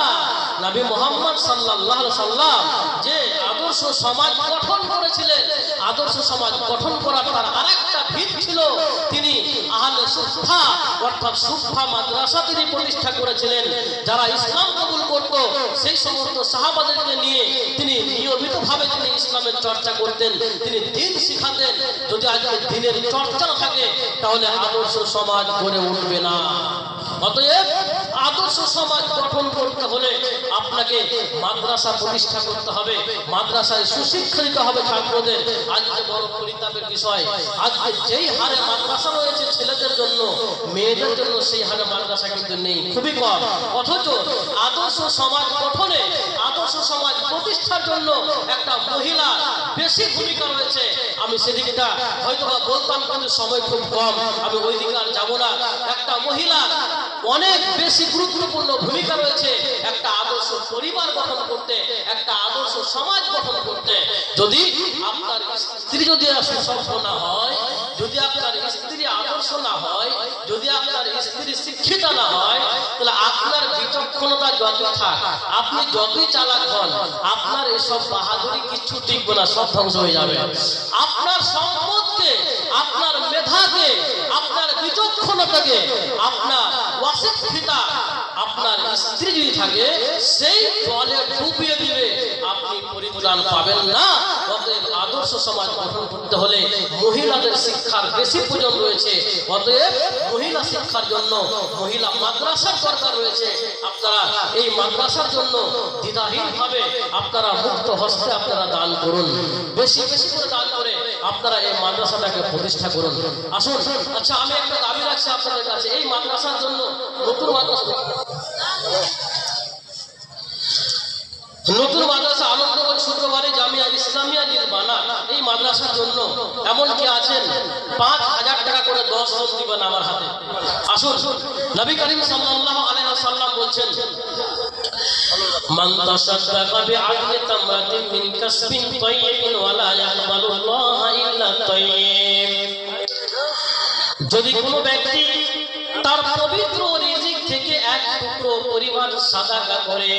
নবী মুহাম্মদ সাল্লাল্লাহু আলাইহি সাল্লাম যে আদর্শ আদর্শ সমাজ গঠন করেছিলেন। আদর্শ সমাজ গঠন করার তার আরেকটা ভিত ছিল, তিনি আহলে সুফা অর্থাৎ সুফা মাদ্রাসা তিনি প্রতিষ্ঠা করেছিলেন। যারা ইসলাম কবুল করত সেই সমস্ত সাহাবাদেরকে নিয়ে তিনি নিয়মিতভাবে তিনি ইসলামের চর্চা করতেন, তিনি দ্বীন শিখাতেন। যদি আজকে দ্বীনের চর্চা না থাকে তাহলে আদর্শ সমাজ গড়ে উঠবে না। অতএব আদর্শ সমাজ গঠন করতে হলে আপনাকে মাদ্রাসা প্রতিষ্ঠা করতে হবে, মাদ্রাসায় সুশিক্ষিত হবে ছাত্রদের। আজকে বড় পরিতাপের বিষয়, আজকে যেই হারে মাদ্রাসা রয়েছে ছেলেদের জন্য, মেয়েদের জন্য সেই হারে মাদ্রাসা কিন্তু নেই, খুবই কম। অথচ আদর্শ সমাজ গঠনে, আদর্শ সমাজ প্রতিষ্ঠার জন্য একটা মহিলা বেশি ভূমিকা রয়েছে। আমি সেদিকটা হয়তো বলতাম কিন্তু সময় খুব কম, আমি ওই দিকে আর যাবো না। একটা মহিলা অনেক বেশি গুরুত্বপূর্ণ ভূমিকা রয়েছে একটা আদর্শ পরিবার গঠন করতে, একটা আদর্শ সমাজ গঠন করতে। যদি আপনার স্ত্রী যদি সুসভ্য না হয়, যদি আপনার স্ত্রী আদর্শ না হয়, যদি আপনার স্ত্রী শিক্ষিত না হয়, তাহলে আপনার বিচক্ষণতা যতই থাক, আপনি যতই চালাক হন, আপনার এসব বাহাদুরি কিচ্ছু টিকবে না, সব ধ্বংস হয়ে যাবে। আপনার সম্পদকে, আপনার মেধাকে, আপনার বিচক্ষণতাকে, আপনার ওয়াসিফিতা আপনার স্ত্রী যদি থাকে সেই জলে ডুবিয়ে দিবে, আপনি পরিত্রাণ পাবেন না। অতএব আদর্শ সমাজ গঠন করতে হলে মহিলাদের শিক্ষার বেশি প্রয়োজন রয়েছে। অতএব মহিলা শিক্ষার জন্য মহিলা মাদ্রাসার দরকার রয়েছে। আপনারা এই মাদ্রাসার জন্য দ্বিধাহীনভাবে আপনারা মুক্ত হস্তে আপনারা দান করুন, বেশি বেশি করে দান করে আপনারা এই মাদ্রাসাটাকে প্রতিষ্ঠা করুন। আসুন, আচ্ছা আমি একটা দাবি রাখছি আপনাদের কাছে, এই মাদ্রাসার জন্য নতুন মাদ্রাসা আনন্দগঞ্জ শুক্রবারে জামিয়া ইসলামিয়া নির্বাণা, এই মাদ্রাসার জন্য এমন কি আছেন 5,000 টাকা করে 10 জন দিবেন আমার হাতে। আসুন, নবী করিম সাল্লাল্লাহু আলাইহি ওয়াসাল্লাম বলছেন, মান তাসাদদাকা বিআদলি তামরাতিন মিন কাসবিন তাইয়িবিন ওয়া লা ইয়াকবালুল্লাহু ইল্লা তাইয়িব। যদি কোনো ব্যক্তি তার পবিত্র রিজিক থেকে এক টুকরো পরিমাণ সাদাকা করে,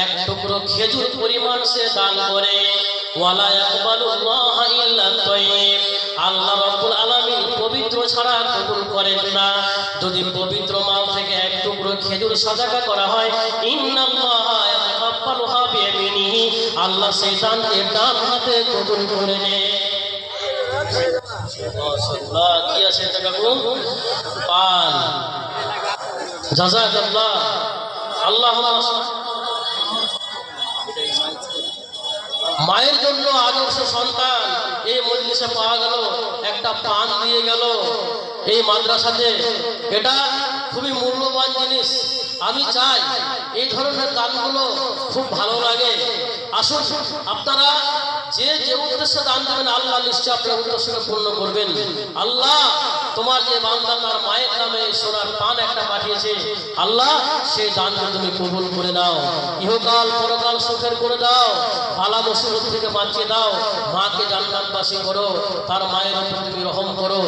এক টুকরো খেজুর পরিমাণ সে দান করে, ওয়ালা ইয়াকবালুল্লাহু ইল্লা তাইয়িব, আল্লাহ রাব্বুল আলামিন পবিত্র ছাড়া কবুল করেন না। যদি পবিত্র মাল থেকে এক টুকরো খেজুর সাদাকা করা হয়, ইন্নাল্লাহা ইয়াতাকাব্বালুহা বিয়ামিনিহি, আল্লাহ সেই দানকে ডান হাতে কবুল করে নেন। মাশাআল্লাহ, কি আছে এটা কাকু? পান। জাযাকাল্লাহ। আল্লাহুম্মা মায়ের জন্য আদর্শ সন্তান এই মজলিসে পাওয়া গেল, একটা পান দিয়ে গেল এই মাদ্রাসাতে। এটা খুবই মূল্যবান জিনিস। আমি চাই এই ধরনের দানগুলো খুব ভালো লাগে। আসুন, আপনারা যে যে উদ্দেশ্যে দান দেবেন আল্লাহ নিশ্চয় আপনার উদ্দেশ্যকে পূর্ণ করবেন। আল্লাহ তোমার যে বান্দা তার মায়ের নামে সোনার পান একটা পাঠিয়েছে, আল্লাহ সেই দানকে তুমি কবুল করে নাও, ইহকাল পরকাল সুখের করে দাও, বালা মুসিবত থেকে বাঁচিয়ে দাও, মাকে জান্নাতবাসী করো, তার মায়ের উপর তুমি রহম করো,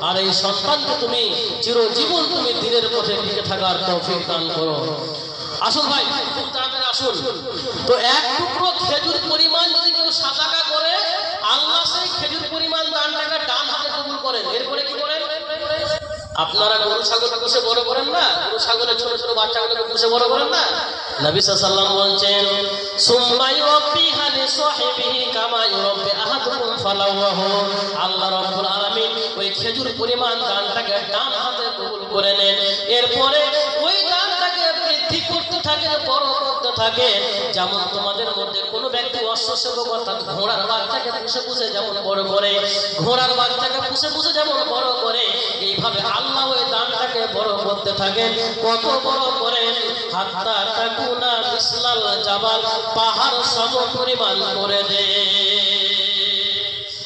আর এই সন্তানকে তুমি চিরজীবন তুমি দ্বীনের পথে টিকে থাকার তৌফিক দান করো। আসুন ভাই, খুব তাড়াতাড়ি আসুন। তো এক টুকরো খেজুর পরিমাণ যদি কেউ সাদাকা করে, আল্লাহ সেই খেজুর পরিমাণ দানটাকে ডান হাতে কবুল করেন। এরপরে কি করেন? আপনারা গরু ছাগল পুষে বড় করেন না, গরু ছাগলের ছোট ছোট বাচ্চাগুলোকে পুষে বড় করেন না? নবী সাল্লাল্লাহু আলাইহি ওয়াসাল্লাম বলছেন, সুম্মা ইউরাব্বিহা লিসাহিবিহি কামা ইউরাব্বি আহাদুকুম ফালাওয়াহু, আল্লাহ রাব্বুল আলামিন ওই খেজুর পরিমাণ দানটাকে ডান হাতে কবুল করে নেন। এরপরে ওই দানটাকে বৃদ্ধি করতে থাকে, বড় করতে থাকে। যেমন তোমাদের মধ্যে কোনো ব্যক্তি অশ্বসেবক অর্থাৎ ঘোড়ার বাচ্চাকে পুষে পুষে যেমন বড় করে, ঘোড়ার বাচ্চাকে পুষে পুষে যেমন বড় করে, এইভাবে আল্লাহ ওই দানটাকে বড় করতে থাকেন। কত বড় করেন? হাত্তা তাকুনা মিসলাল জাবাল, পাহাড় সম পরিমাণ করে দেন।